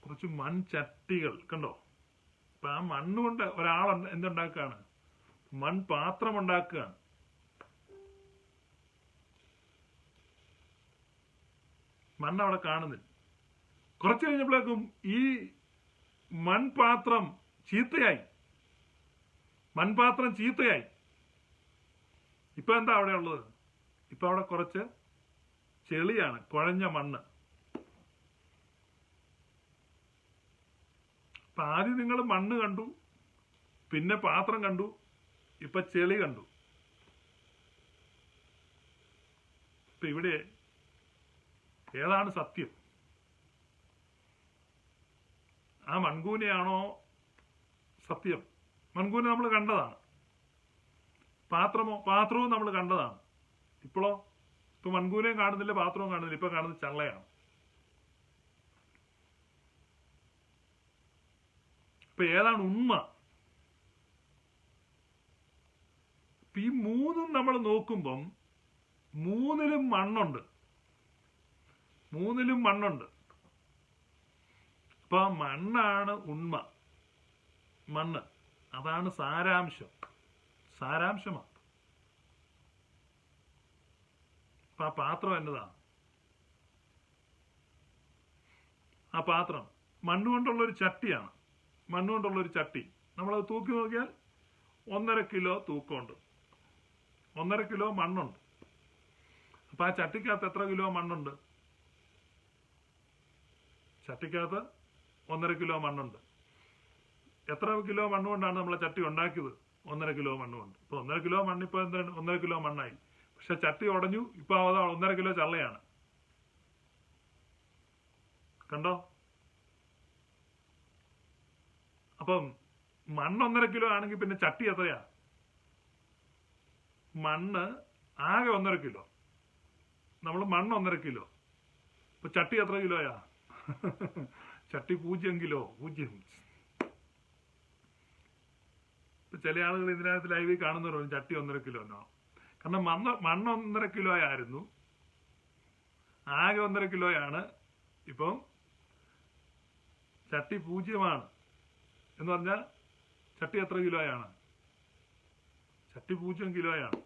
കുറച്ച് മൺചട്ടികൾ കണ്ടോ? അപ്പൊ ആ മണ്ണുകൊണ്ട് ഒരാൾ എന്തുണ്ടാക്കുകയാണ്? മൺപാത്രം ഉണ്ടാക്കുകയാണ്. മണ്ണവിടെ കാണുന്നില്ല. കുറച്ചു കഴിഞ്ഞപ്പോഴേക്കും ഈ മൺപാത്രം ചീത്തയായി. ഇപ്പൊ എന്താ അവിടെ ഉള്ളത്? ഇപ്പൊ അവിടെ കുറച്ച് ചെളിയാണ്, കുഴഞ്ഞ മണ്ണ്. അപ്പൊ ആദ്യം നിങ്ങൾ മണ്ണ് കണ്ടു, പിന്നെ പാത്രം കണ്ടു, ഇപ്പൊ ചെളി കണ്ടു. ഇപ്പൊ ഇവിടെ ഏതാണ് സത്യം? ആ മൺകൂനയാണോ സത്യം? മൺകൂന നമ്മൾ കണ്ടതാണ്. പാത്രവും നമ്മൾ കണ്ടതാണ്. ഇപ്പോഴോ ഇപ്പൊ മൺകൂനയും കാണുന്നില്ല, പാത്രവും കാണുന്നില്ല, ഇപ്പൊ കാണുന്നത് ചള്ളയാണ്. ഇപ്പൊ ഏതാണ് ഉണ്മ? ഈ മൂന്നും നമ്മൾ നോക്കുമ്പം മൂന്നിലും മണ്ണുണ്ട്. അപ്പൊ മണ്ണാണ് ഉണ്മ. മണ്ണ് അതാണ് സാരാംശമാണ്. അപ്പൊ ആ പാത്രം എന്നതാണ്? ആ പാത്രം മണ്ണുകൊണ്ടുള്ളൊരു ചട്ടിയാണ്. മണ്ണുകൊണ്ടുള്ളൊരു ചട്ടി. നമ്മളത് തൂക്കി നോക്കിയാൽ 1.5 കിലോ തൂക്കമുണ്ട്. 1.5 കിലോ മണ്ണുണ്ട്. അപ്പൊ ആ ചട്ടിക്കകത്ത് എത്ര കിലോ മണ്ണുണ്ട്? ചട്ടിക്കകത്ത് 1.5 കിലോ മണ്ണുണ്ട്. എത്ര കിലോ മണ്ണ് കൊണ്ടാണ് നമ്മളെ ചട്ടി ഉണ്ടാക്കിയത്? 1.5 കിലോ മണ്ണ് കൊണ്ട്. ഇപ്പൊ 1.5 കിലോ മണ്ണ് ഇപ്പൊ 1.5 കിലോ മണ്ണായി. പക്ഷെ ചട്ടി ഉടഞ്ഞു, ഇപ്പൊ അത് 1.5 കിലോ ചള്ളയാണ്. കണ്ടോ? അപ്പം മണ്ണ് 1.5 കിലോ ആണെങ്കിൽ പിന്നെ ചട്ടി എത്രയാ? മണ്ണ് ആകെ 1.5 കിലോ, നമ്മൾ മണ്ണ് 1.5 കിലോ. ഇപ്പൊ ചട്ടി എത്ര കിലോയാ? ചട്ടി 0 കിലോ. 0. ഇപ്പൊ ചില ആളുകൾ ഇതിനകത്ത് ലൈവിൽ കാണുന്നവരും ചട്ടി 1.5 കിലോ എന്നാണ്. കാരണം മണ്ണ് 1.5 കിലോ ആയിരുന്നു, ആകെ 1.5 കിലോയാണ്. ഇപ്പം ചട്ടി 0 എന്ന് പറഞ്ഞാൽ ചട്ടി എത്ര കിലോയാണ്? ചട്ടി 0 കിലോയാണ്.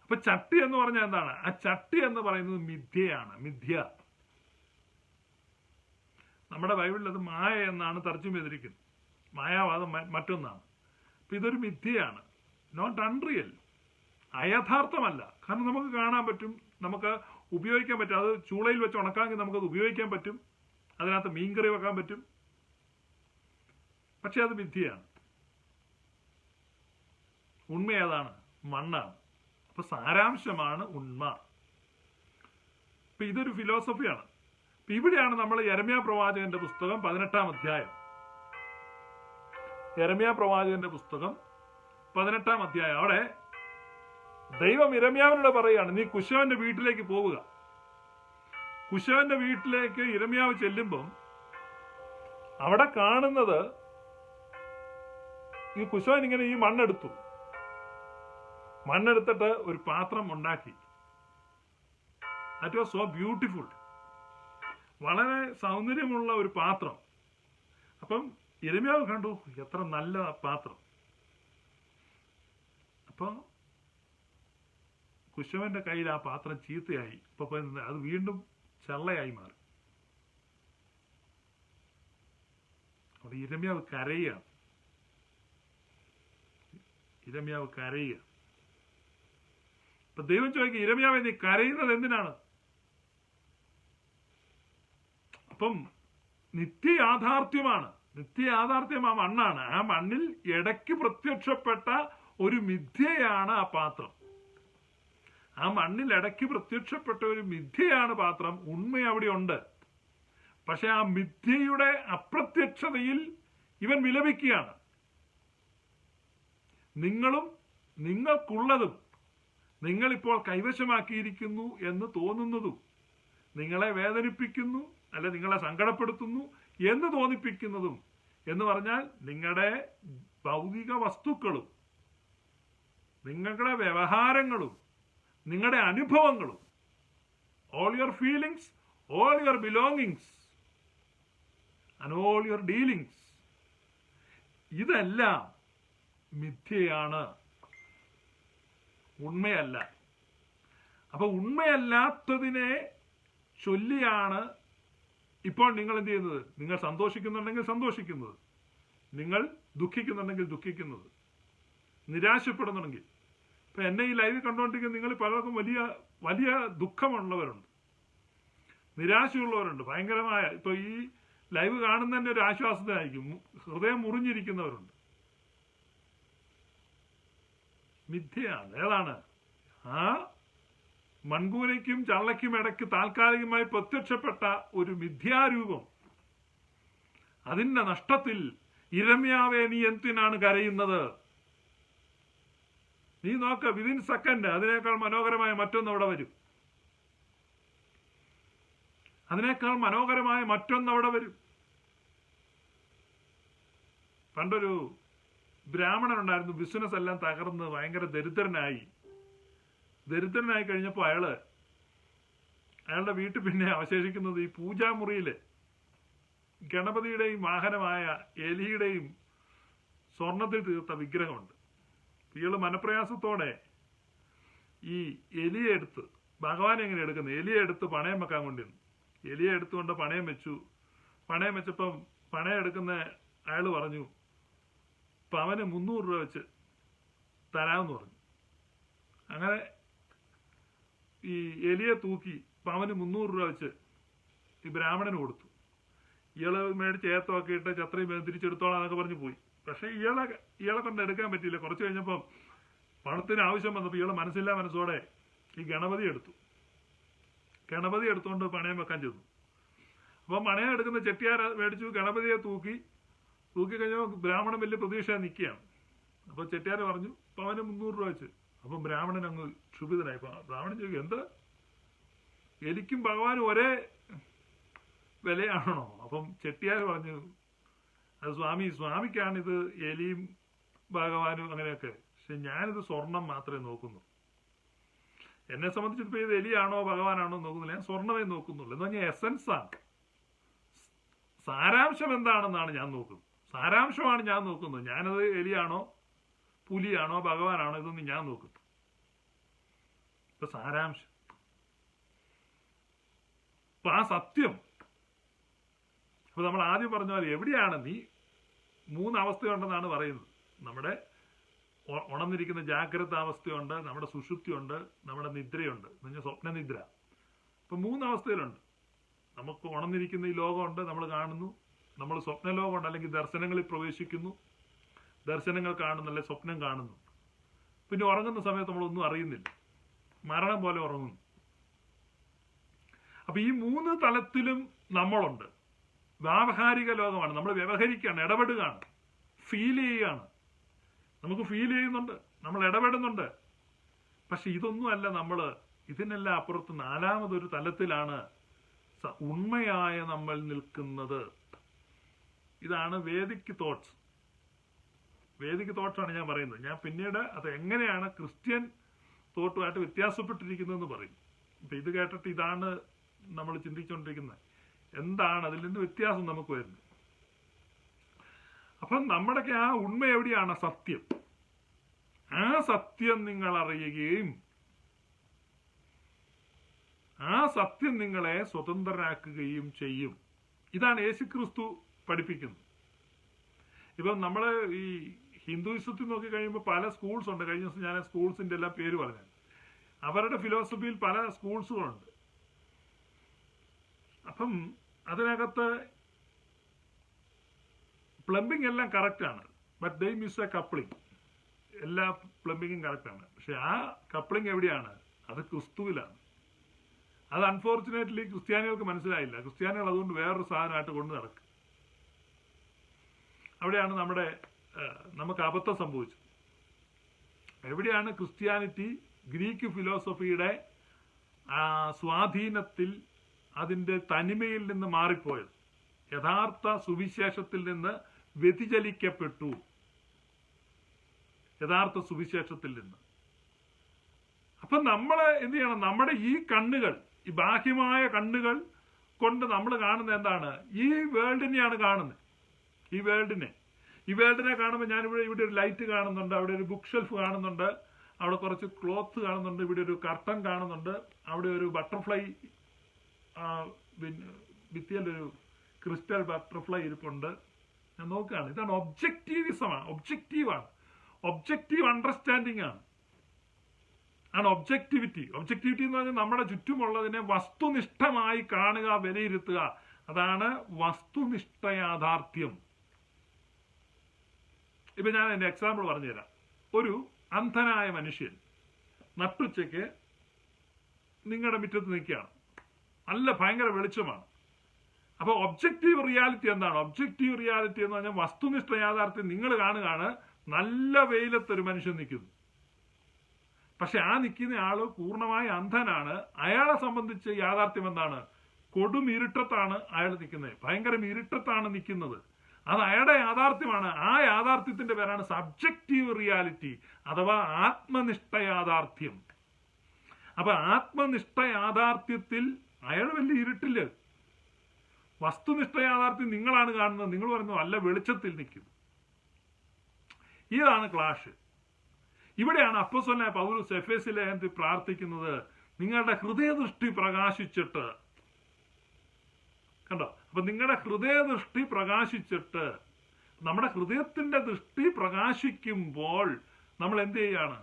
അപ്പൊ ചട്ടി എന്ന് പറഞ്ഞാൽ എന്താണ്? ആ ചട്ടി എന്ന് പറയുന്നത് മിഥ്യയാണ്. മിഥ്യ. നമ്മുടെ ബൈബിളിൽ അത് മായ എന്നാണ് തർജ്ജമ ചെയ്തിരിക്കുന്നത്. മായാവാദം മറ്റൊന്നാണ്. അപ്പൊ ഇതൊരു മിഥ്യയാണ്. Not unreal. അയഥാർത്ഥമല്ല. കാരണം നമുക്ക് കാണാൻ പറ്റും, നമുക്ക് ഉപയോഗിക്കാൻ പറ്റും. അത് ചൂളയിൽ വെച്ച് ഉണക്കാമെങ്കിൽ നമുക്കത് ഉപയോഗിക്കാൻ പറ്റും. അതിനകത്ത് മീൻകറി വെക്കാൻ പറ്റും. പക്ഷെ അത് മിഥ്യയാണ്. ഉണ്മ ഏതാണ്? മണ്ണാണ്. അപ്പൊ സാരാംശമാണ് ഉണ്മ. ഇപ്പൊ ഇതൊരു ഫിലോസഫിയാണ്. ഇപ്പൊ ഇവിടെയാണ് നമ്മൾ യെരമ്യാ പ്രവാചകന്റെ പുസ്തകം 18-ാം അധ്യായം. യെരമ്യാ പ്രവാചകന്റെ പുസ്തകം 18-ാം അധ്യായം. അവിടെ ദൈവം യിരെമ്യാവിനോട് പറയുകയാണ്, നീ കുശവന്റെ വീട്ടിലേക്ക് പോവുക. കുശവന്റെ വീട്ടിലേക്ക് യിരെമ്യാവ് ചെല്ലുമ്പം അവിടെ കാണുന്നത്, ഈ കുശവൻ ഇങ്ങനെ ഈ മണ്ണെടുത്തിട്ട് ഒരു പാത്രം ഉണ്ടാക്കി. That was so beautiful. വളരെ സൗന്ദര്യമുള്ള ഒരു പാത്രം. അപ്പം യിരെമ്യാവ് കണ്ടു, എത്ര നല്ല പാത്രം. അപ്പൊ കുശവന്റെ കയ്യിൽ ആ പാത്രം ചീത്തയായി. ഇപ്പൊ അത് വീണ്ടും ചള്ളയായി മാറി. അവിടെ യിരെമ്യാവ് കരയുകയാണ്. ഇപ്പൊ ദൈവം ചോദിക്കുക, യിരെമ്യാവേ നീ കരയുന്നത് എന്തിനാണ്? അപ്പം നിത്യയാഥാർത്ഥ്യമാണ്. നിത്യയാഥാർത്ഥ്യം ആ മണ്ണാണ്. ആ മണ്ണിൽ ഇടയ്ക്ക് പ്രത്യക്ഷപ്പെട്ട ഒരു മിഥ്യയാണ് ആ പാത്രം. ആ മണ്ണിൽ ഇടയ്ക്ക് പ്രത്യക്ഷപ്പെട്ട ഒരു മിഥ്യയാണ് പാത്രം. ഉണ്മ അവിടെ ഉണ്ട്. പക്ഷെ ആ മിഥ്യയുടെ അപ്രത്യക്ഷതയിൽ ഇവൻ വിലപിക്കുകയാണ്. നിങ്ങളും നിങ്ങൾക്കുള്ളതും നിങ്ങളിപ്പോൾ കൈവശമാക്കിയിരിക്കുന്നു എന്ന് തോന്നുന്നതും നിങ്ങളെ വേദനിപ്പിക്കുന്നു, അല്ലെ നിങ്ങളെ സങ്കടപ്പെടുത്തുന്നു എന്ന് തോന്നിപ്പിക്കുന്നതും എന്ന് പറഞ്ഞാൽ നിങ്ങളുടെ ഭൗതിക വസ്തുക്കളും നിങ്ങളുടെ വ്യവഹാരങ്ങളും നിങ്ങളുടെ അനുഭവങ്ങളും, all your feelings, all your belongings and all your dealings, ഇതെല്ലാം മിഥ്യയാണ്, ഉണ്മയല്ല. അപ്പൊ ഉണ്മയല്ലാത്തതിനെ ചൊല്ലിയാണ് ഇപ്പോൾ നിങ്ങൾ എന്ത് ചെയ്യുന്നത്? നിങ്ങൾ സന്തോഷിക്കുന്നുണ്ടെങ്കിൽ സന്തോഷിക്കുന്നത്, നിങ്ങൾ ദുഃഖിക്കുന്നുണ്ടെങ്കിൽ ദുഃഖിക്കുന്നത്, നിരാശപ്പെടുന്നുണ്ടെങ്കിൽ. ഇപ്പൊ എന്നെ ഈ ലൈവ് കണ്ടുകൊണ്ടിരിക്കുന്ന നിങ്ങൾ പലർക്കും വലിയ വലിയ ദുഃഖമുള്ളവരുണ്ട്, നിരാശയുള്ളവരുണ്ട്, ഭയങ്കരമായ. ഇപ്പൊ ഈ ലൈവ് കാണുന്നതിന്റെ ഒരു ആശ്വാസത്തിനായിരിക്കും ഹൃദയം മുറിഞ്ഞിരിക്കുന്നവരുണ്ട്. മിഥ്യയാണ്. ഏതാണ്? ആ മൺകൂനയ്ക്കും ചള്ളയ്ക്കും ഇടയ്ക്ക് താൽക്കാലികമായി പ്രത്യക്ഷപ്പെട്ട ഒരു മിഥ്യാരൂപം. അതിന്റെ നഷ്ടത്തിൽ യിരെമ്യാവേ നീ എന്തിനാണ് കരയുന്നത്? നീ നോക്ക, വിതിൻ സെക്കൻഡ് അതിനേക്കാൾ മനോഹരമായ മറ്റൊന്ന് അവിടെ വരും. അതിനേക്കാൾ മനോഹരമായ മറ്റൊന്ന് അവിടെ വരും. പണ്ടൊരു ബ്രാഹ്മണനുണ്ടായിരുന്നു, ബിസിനസ് എല്ലാം തകർന്ന് ഭയങ്കര ദരിദ്രനായി കഴിഞ്ഞപ്പോൾ അയാളുടെ വീട്ടിൽ പിന്നെ അവശേഷിക്കുന്നത് ഈ പൂജാമുറിയില് ഗണപതിയുടെയും വാഹനമായ എലിയുടെയും സ്വർണത്തിൽ തീർത്ത വിഗ്രഹമുണ്ട്. ഇയാള് മനപ്രയാസത്തോടെ ഈ എലിയെ എടുത്ത്, ഭഗവാൻ എങ്ങനെ എടുക്കുന്നത്, എലിയെ എടുത്ത് പണയം വെക്കാൻ കൊണ്ടിരുന്നു. എലിയെ എടുത്തുകൊണ്ട് പണയം വെച്ചപ്പം പണയം എടുക്കുന്ന അയാള് പറഞ്ഞു, പവന് 300 രൂപ വെച്ച് തരാമെന്ന് പറഞ്ഞു. അങ്ങനെ ഈ എലിയെ തൂക്കി പവന് 300 രൂപ വെച്ച് ഈ ബ്രാഹ്മണന് കൊടുത്തു. ഇയാള് മേടിച്ച് ഏത്തമൊക്കെ ഇട്ട് ചത്രയും തിരിച്ചെടുത്തോളാം എന്നൊക്കെ പറഞ്ഞു പോയി. പക്ഷെ ഇയാളെ കൊണ്ട് എടുക്കാൻ പറ്റിയില്ല. കുറച്ച് കഴിഞ്ഞപ്പം പണത്തിന് ആവശ്യം വന്നപ്പോൾ ഇയാള് മനസ്സോടെ ഈ ഗണപതി എടുത്തുകൊണ്ട് പണയം വെക്കാൻ ചെന്നു. അപ്പം പണയം എടുക്കുന്ന ചെട്ടിയാർ മേടിച്ചു, ഗണപതിയെ തൂക്കി കഴിഞ്ഞപ്പോൾ ബ്രാഹ്മണൻ വലിയ പ്രതീക്ഷ നിൽക്കുകയാണ്. അപ്പൊ ചെട്ടിയാർ പറഞ്ഞു പവന് 300 രൂപ വെച്ച്. അപ്പം ബ്രാഹ്മണൻ അങ്ങ് ക്ഷുഭിതനായി. ബ്രാഹ്മണൻ ചോദിക്കും, എന്താ എലിക്കും ഭഗവാനും ഒരേ വിലയാണോ? അപ്പം ചെട്ടിയാർ പറഞ്ഞു, അത് സ്വാമിക്കാണിത് എലിയും ഭഗവാനും അങ്ങനെയൊക്കെ, പക്ഷെ ഞാനിത് സ്വർണം മാത്രമേ നോക്കുന്നു. എന്നെ സംബന്ധിച്ചിപ്പോ ഇത് എലിയാണോ ഭഗവാനാണോ നോക്കുന്നില്ല, ഞാൻ സ്വർണമേ നോക്കുന്നുള്ളൂ. എന്ന് പറഞ്ഞാൽ എസൻസ് ആണ്, സാരാംശം എന്താണെന്നാണ് ഞാൻ നോക്കുന്നത്. സാരാംശമാണ് ഞാൻ നോക്കുന്നത്. ഞാനത് എലിയാണോ പുലിയാണോ ഭഗവാനാണോ ഇതൊന്നും ഞാൻ നോക്കുന്നു. ഇപ്പൊ സാരാംശം, അപ്പൊ ആ സത്യം. അപ്പൊ നമ്മൾ ആദ്യം പറഞ്ഞ പോലെ എവിടെയാണ് നീ 3 അവസ്ഥയുണ്ടെന്നാണ് പറയുന്നത്. നമ്മുടെ ഉണർന്നിരിക്കുന്ന ജാഗ്രത അവസ്ഥയുണ്ട്, നമ്മുടെ സുഷുപ്തിയുണ്ട്, നമ്മുടെ നിദ്രയുണ്ട്, എന്നുവെച്ചാൽ സ്വപ്നനിദ്ര. ഇപ്പൊ 3 അവസ്ഥയിലുണ്ട്. നമുക്ക് ഉണർന്നിരിക്കുന്ന ഈ ലോകമുണ്ട്, നമ്മൾ കാണുന്നു. നമ്മൾ സ്വപ്നലോകമുണ്ട്, അല്ലെങ്കിൽ ദർശനങ്ങളിൽ പ്രവേശിക്കുന്നു, ദർശനങ്ങൾ കാണുന്നു, അല്ലെ സ്വപ്നം കാണുന്നു. പിന്നെ ഉറങ്ങുന്ന സമയത്ത് നമ്മളൊന്നും അറിയുന്നില്ല, മരണം പോലെ ഉറങ്ങുന്നു. അപ്പൊ ഈ 3 തലത്തിലും നമ്മളുണ്ട്. വ്യാവഹാരിക ലോകമാണ്, നമ്മൾ വ്യവഹരിക്കുകയാണ്, ഇടപെടുകയാണ്, ഫീൽ ചെയ്യുകയാണ്. നമുക്ക് ഫീൽ ചെയ്യുന്നുണ്ട്, നമ്മൾ ഇടപെടുന്നുണ്ട്. പക്ഷെ ഇതൊന്നുമല്ല നമ്മള്. ഇതിനെല്ലാം അപ്പുറത്ത് 4മതൊരു തലത്തിലാണ് ഉണ്മയായ നമ്മൾ നിൽക്കുന്നത്. ഇതാണ് വേദിക് തോട്ട്സ്. വേദിക് തോട്ട്സ് ആണ് ഞാൻ പറയുന്നത്. ഞാൻ പിന്നീട് അത് എങ്ങനെയാണ് ക്രിസ്ത്യൻ തോട്ടുമായിട്ട് വ്യത്യാസപ്പെട്ടിരിക്കുന്നതെന്ന് പറയും. അപ്പൊ ഇത് കേട്ടിട്ട് ഇതാണ് നമ്മൾ ചിന്തിച്ചുകൊണ്ടിരിക്കുന്നത്, എന്താണ് അതിൽ നിന്ന് വ്യത്യാസം നമുക്ക് വരുന്നത്. അപ്പം നമ്മുടെയൊക്കെ ആ ഉണ്മ എവിടെയാണ്? സത്യം. ആ സത്യം നിങ്ങൾ അറിയുകയും ആ സത്യം നിങ്ങളെ സ്വതന്ത്രരാക്കുകയും ചെയ്യും. ഇതാണ് യേശുക്രിസ്തു പഠിപ്പിക്കുന്നത്. ഇപ്പം നമ്മള് ഈ ഹിന്ദുയിസത്തിൽ നോക്കി കഴിയുമ്പോൾ പല സ്കൂൾസ് ഉണ്ട്. കഴിഞ്ഞ ദിവസം ഞാൻ സ്കൂൾസിന്റെ എല്ലാം പേര് പറഞ്ഞു. അവരുടെ ഫിലോസഫിയിൽ പല സ്കൂൾസുകളുണ്ട്. അപ്പം അതിനകത്ത് പ്ലംബിംഗ് എല്ലാം കറക്റ്റ് ആണ്, but they miss A coupling. എല്ലാ പ്ലംബിങ്ങും കറക്റ്റ് ആണ്, പക്ഷെ ആ കപ്ലിംഗ് എവിടെയാണ്? അത് ക്രിസ്തുവിലാണ്. അത് അൺഫോർച്ചുനേറ്റ്ലി ക്രിസ്ത്യാനികൾക്ക് മനസ്സിലായില്ല. ക്രിസ്ത്യാനികൾ അതുകൊണ്ട് വേറൊരു സാധനമായിട്ട് കൊണ്ട് നടക്കും. അവിടെയാണ് നമുക്ക് അബദ്ധം സംഭവിച്ചത്. എവിടെയാണ് ക്രിസ്ത്യാനിറ്റി ഗ്രീക്ക് ഫിലോസഫിയുടെ സ്വാധീനത്തിൽ, അതിന്റെ തനിമയിൽ നിന്ന് മാറിപ്പോയത്, യഥാർത്ഥ സുവിശേഷത്തിൽ നിന്ന് വ്യതിചലിക്കപ്പെട്ടു. യഥാർത്ഥ സുവിശേഷത്തിൽ നിന്ന്. അപ്പൊ നമ്മൾ എന്ത് ചെയ്യണം? നമ്മുടെ ഈ കണ്ണുകൾ, ഈ ബാഹ്യമായ കണ്ണുകൾ കൊണ്ട് നമ്മൾ കാണുന്നത് എന്താണ്? ഈ വേൾഡിനെയാണ് കാണുന്നത്. ഈ വേൾഡിനെ കാണുമ്പോൾ ഞാൻ ഇവിടെ ഒരു ലൈറ്റ് കാണുന്നുണ്ട്, അവിടെ ഒരു ബുക്ക് ഷെൽഫ് കാണുന്നുണ്ട്, അവിടെ കുറച്ച് ക്ലോത്ത് കാണുന്നുണ്ട്, ഇവിടെ ഒരു കർട്ടൻ കാണുന്നുണ്ട്, അവിടെ ഒരു ബട്ടർഫ്ലൈ, ഭിത്തിയിലൊരു ക്രിസ്റ്റൽ ബട്ടർഫ്ലൈ ഇരിപ്പുണ്ട്. ഞാൻ നോക്കുകയാണ്. ഇതാണ് ഒബ്ജക്റ്റീവിസമാണ്, ഒബ്ജക്റ്റീവ് അണ്ടർസ്റ്റാൻഡിങ് ആണ് ഒബ്ജക്റ്റിവിറ്റി. ഒബ്ജക്റ്റിവിറ്റി എന്ന് പറഞ്ഞാൽ നമ്മുടെ ചുറ്റുമുള്ളതിനെ വസ്തുനിഷ്ഠമായി കാണുക, വിലയിരുത്തുക. അതാണ് വസ്തുനിഷ്ഠ യാഥാർത്ഥ്യം. ഇപ്പൊ ഞാൻ എന്റെ എക്സാമ്പിൾ പറഞ്ഞുതരാം. ഒരു അന്ധനായ മനുഷ്യൻ നട്ടുച്ചയ്ക്ക് നിങ്ങളുടെ മുറ്റത്ത് നിൽക്കുകയാണ്, നല്ല ഭയങ്കര വെളിച്ചമാണ്. അപ്പൊ ഒബ്ജക്റ്റീവ് റിയാലിറ്റി എന്താണ്? ഒബ്ജക്റ്റീവ് റിയാലിറ്റി എന്ന് പറഞ്ഞാൽ വസ്തുനിഷ്ഠ യാഥാർത്ഥ്യം. നിങ്ങൾ കാണുകയാണ് നല്ല വെയിലത്തൊരു മനുഷ്യൻ നിൽക്കുന്നു, പക്ഷെ ആ നിൽക്കുന്ന ആള് പൂർണ്ണമായി അന്ധനാണ്. അയാളെ സംബന്ധിച്ച് യാഥാർത്ഥ്യം എന്താണ്? കൊടും ഇരുട്ടത്താണ് അയാൾ നിൽക്കുന്നത്, ഭയങ്കര ഇരുട്ടത്താണ് നിൽക്കുന്നത്. അത് അയാളുടെ യാഥാർത്ഥ്യമാണ്. ആ യാഥാർത്ഥ്യത്തിന്റെ പേരാണ് സബ്ജക്റ്റീവ് റിയാലിറ്റി അഥവാ ആത്മനിഷ്ഠ യാഥാർത്ഥ്യം. അപ്പൊ ആത്മനിഷ്ഠ യാഥാർത്ഥ്യത്തിൽ അയാൾ വലിയ ഇരുട്ടില്, വസ്തുനിഷ്ഠ യാഥാർത്ഥ്യം നിങ്ങളാണ് കാണുന്നത്. നിങ്ങൾ പറയുന്നു അല്ല, വെളിച്ചത്തിൽ നിൽക്കും. ഇതാണ് ക്ലാഷ്. ഇവിടെയാണ് അപ്പോസ്തലനായ പൗലോസ് എഫേസ്യ ലേഖനത്തിൽ പ്രാർത്ഥിക്കുന്നത്, നിങ്ങളുടെ ഹൃദയദൃഷ്ടി പ്രകാശിച്ചിട്ട്. കണ്ടോ? അപ്പൊ നിങ്ങളുടെ ഹൃദയദൃഷ്ടി പ്രകാശിച്ചിട്ട്, നമ്മുടെ ഹൃദയത്തിന്റെ ദൃഷ്ടി പ്രകാശിക്കുമ്പോൾ നമ്മൾ എന്ത് ചെയ്യാണ്?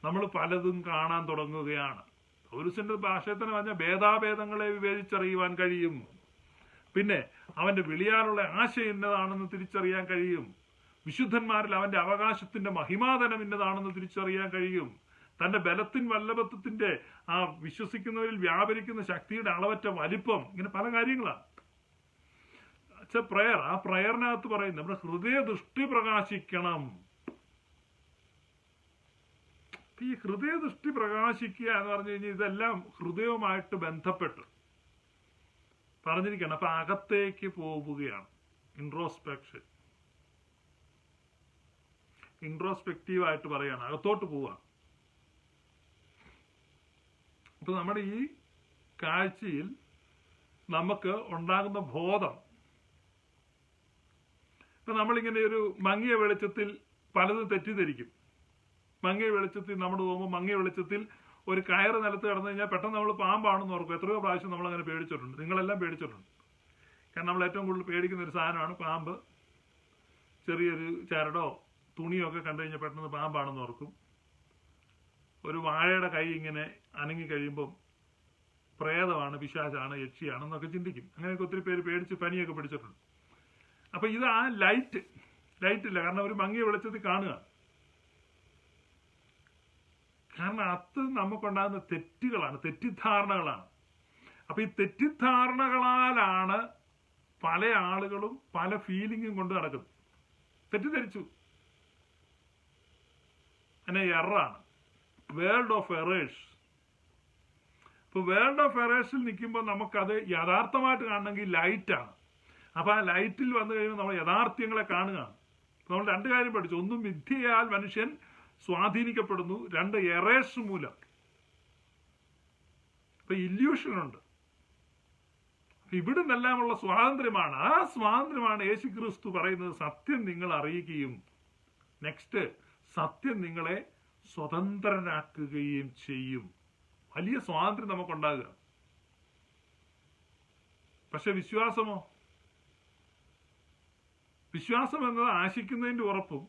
നമ്മൾ പലതും കാണാൻ തുടങ്ങുകയാണ്. പൗലോസിന്റെ ഭാഷയിൽ തന്നെ പറഞ്ഞ ഭേദാഭേദങ്ങളെ വിവേചിച്ചറിയുവാൻ കഴിയും. പിന്നെ അവന്റെ വിളിയാനുള്ള ആശയം ഇന്നതാണെന്ന് തിരിച്ചറിയാൻ കഴിയും. വിശുദ്ധന്മാരിൽ അവന്റെ അവകാശത്തിന്റെ മഹിമാതനം ഇന്നതാണെന്ന് തിരിച്ചറിയാൻ കഴിയും. തന്റെ ബലത്തിൻ വല്ലഭത്വത്തിന്റെ ആ വിശ്വസിക്കുന്നവരിൽ വ്യാപരിക്കുന്ന ശക്തിയുടെ അളവറ്റ വലിപ്പം, ഇങ്ങനെ പല കാര്യങ്ങളാണ്. പ്രയർ, ആ പ്രയറിനകത്ത് പറയുന്നത് നമ്മുടെ ഹൃദയ ദൃഷ്ടി പ്രകാശിക്കണം. ഈ ഹൃദയ ദൃഷ്ടി പ്രകാശിക്കുക എന്ന് പറഞ്ഞു കഴിഞ്ഞാൽ ഇതെല്ലാം ഹൃദയവുമായിട്ട് ബന്ധപ്പെട്ട് പറഞ്ഞിരിക്കണം. അപ്പൊ അകത്തേക്ക് പോവുകയാണ്. ഇൻട്രോസ്പെക്റ്റീവായിട്ട് പറയാണ്, അകത്തോട്ട് പോവുക. അപ്പൊ നമ്മുടെ ഈ കാഴ്ചയിൽ നമുക്ക് ഉണ്ടാകുന്ന ബോധം, ഇപ്പൊ നമ്മളിങ്ങനെ ഒരു മങ്ങിയ വെളിച്ചത്തിൽ പലതും തെറ്റിദ്ധരിക്കും. മങ്ങിയ വെളിച്ചത്തിൽ നമ്മൾ പോകുമ്പോൾ മങ്ങിയ വെളിച്ചത്തിൽ ഒരു കയറ് നിലത്ത് കിടന്നു കഴിഞ്ഞാൽ പെട്ടെന്ന് നമ്മൾ പാമ്പാണെന്ന് ഓർക്കും. എത്രയോ പ്രാവശ്യം നമ്മളങ്ങനെ പേടിച്ചിട്ടുണ്ട്. നിങ്ങളെല്ലാം പേടിച്ചിട്ടുണ്ട്. കാരണം നമ്മൾ ഏറ്റവും കൂടുതൽ പേടിക്കുന്ന ഒരു സാധനമാണ് പാമ്പ്. ചെറിയൊരു ചരടോ തുണിയോ ഒക്കെ കണ്ടു കഴിഞ്ഞാൽ പെട്ടെന്ന് പാമ്പാണെന്ന് ഓർക്കും. ഒരു വാഴയുടെ കൈ ഇങ്ങനെ അനങ്ങി കഴിയുമ്പം പ്രേതമാണ്, പിശാചാണ്, യക്ഷിയാണെന്നൊക്കെ ചിന്തിക്കും. അങ്ങനെയൊക്കെ ഒത്തിരി പേര് പേടിച്ച് പനിയൊക്കെ പിടിച്ചിട്ടുണ്ട്. അപ്പൊ ഇത് ആ ലൈറ്റ് ഇല്ല, കാരണം ഒരു മങ്ങിയ വെളിച്ചത്തിൽ കാണുക. കാരണം അത് നമുക്കുണ്ടാകുന്ന തെറ്റുകളാണ്, തെറ്റിദ്ധാരണകളാണ്. അപ്പൊ ഈ തെറ്റിദ്ധാരണകളാലാണ് പല ആളുകളും പല ഫീലിംഗും കൊണ്ട് നടക്കുന്നത്. തെറ്റിദ്ധരിച്ചു, അതിനെ എററാണ്, വേൾഡ് ഓഫ് എറേഴ്സ്. ഇപ്പൊ വേൾഡ് ഓഫ് എറേഴ്സിൽ നിൽക്കുമ്പോൾ നമുക്കത് യഥാർത്ഥമായിട്ട് കാണണമെങ്കിൽ ലൈറ്റാണ്. അപ്പൊ ആ ലൈറ്റിൽ വന്നു കഴിയുമ്പോൾ നമ്മൾ യഥാർത്ഥ്യങ്ങളെ കാണുകയാണ്. നമ്മൾ രണ്ട് കാര്യം പഠിച്ചു. ഒന്നും വിദ്യയാൽ മനുഷ്യൻ സ്വാധീനിക്കപ്പെടുന്നു, രണ്ട് എറേഴ്സ് മൂലം. ഇപ്പൊ ഇല്യൂഷനുണ്ട്. ഇവിടെ നിന്നെല്ലാമുള്ള സ്വാതന്ത്ര്യമാണ്. ആ സ്വാതന്ത്ര്യമാണ് യേശു ക്രിസ്തു പറയുന്നത്, സത്യം നിങ്ങൾ അറിയുകയും നെക്സ്റ്റ് സത്യം നിങ്ങളെ സ്വതന്ത്രരാക്കുകയും ചെയ്യും. വലിയ സ്വാതന്ത്ര്യം നമുക്കുണ്ടാകുക. പക്ഷെ വിശ്വാസമോ? വിശ്വാസം എന്നത് ആശിക്കുന്നതിന്റെ ഉറപ്പും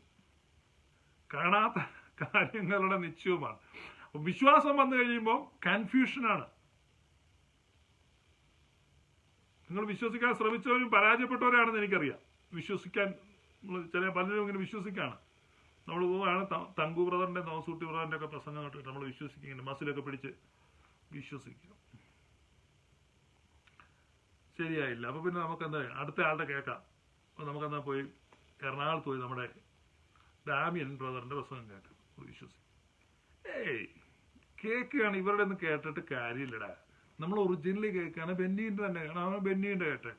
കാണാത്ത കാര്യങ്ങളുടെ നിശ്ചയവുമാണ്. വിശ്വാസം വന്നു കഴിയുമ്പോൾ കൺഫ്യൂഷനാണ്. നിങ്ങൾ വിശ്വസിക്കാൻ ശ്രമിച്ചവരും പരാജയപ്പെട്ടവരാണെന്ന് എനിക്കറിയാം. വിശ്വസിക്കാൻ ചില പലരും ഇങ്ങനെ വിശ്വസിക്കാണ്. നമ്മൾ പോവുകയാണ്, തങ്കു ബ്രദറിന്റെ നവസൂട്ടി ബ്രദറിന്റെ ഒക്കെ പ്രസംഗം കേട്ടിട്ട് നമ്മൾ വിശ്വസിക്കും, ഇങ്ങനെ മസിലൊക്കെ പിടിച്ച് വിശ്വസിക്കും. ശരിയായില്ല. അപ്പൊ പിന്നെ നമുക്ക് എന്താ അടുത്ത ആളുടെ കേൾക്കാം. അപ്പൊ നമുക്കെന്താ പോയി എറണാകുളത്ത് പോയി നമ്മുടെ ഡാമിയൻ ബ്രദറിന്റെ പ്രസംഗം കേൾക്കാം, വിശ്വസിക്കും. കേൾക്കുകയാണ്. ഇവരുടെ ഒന്നും കേട്ടിട്ട് കാര്യമില്ലടാ. നമ്മൾ ഒറിജിനലി കേൾക്കുകയാണ്. ബെന്നീന്റെ തന്നെ അവൻ ബെന്നീന്റെ കേട്ടെ.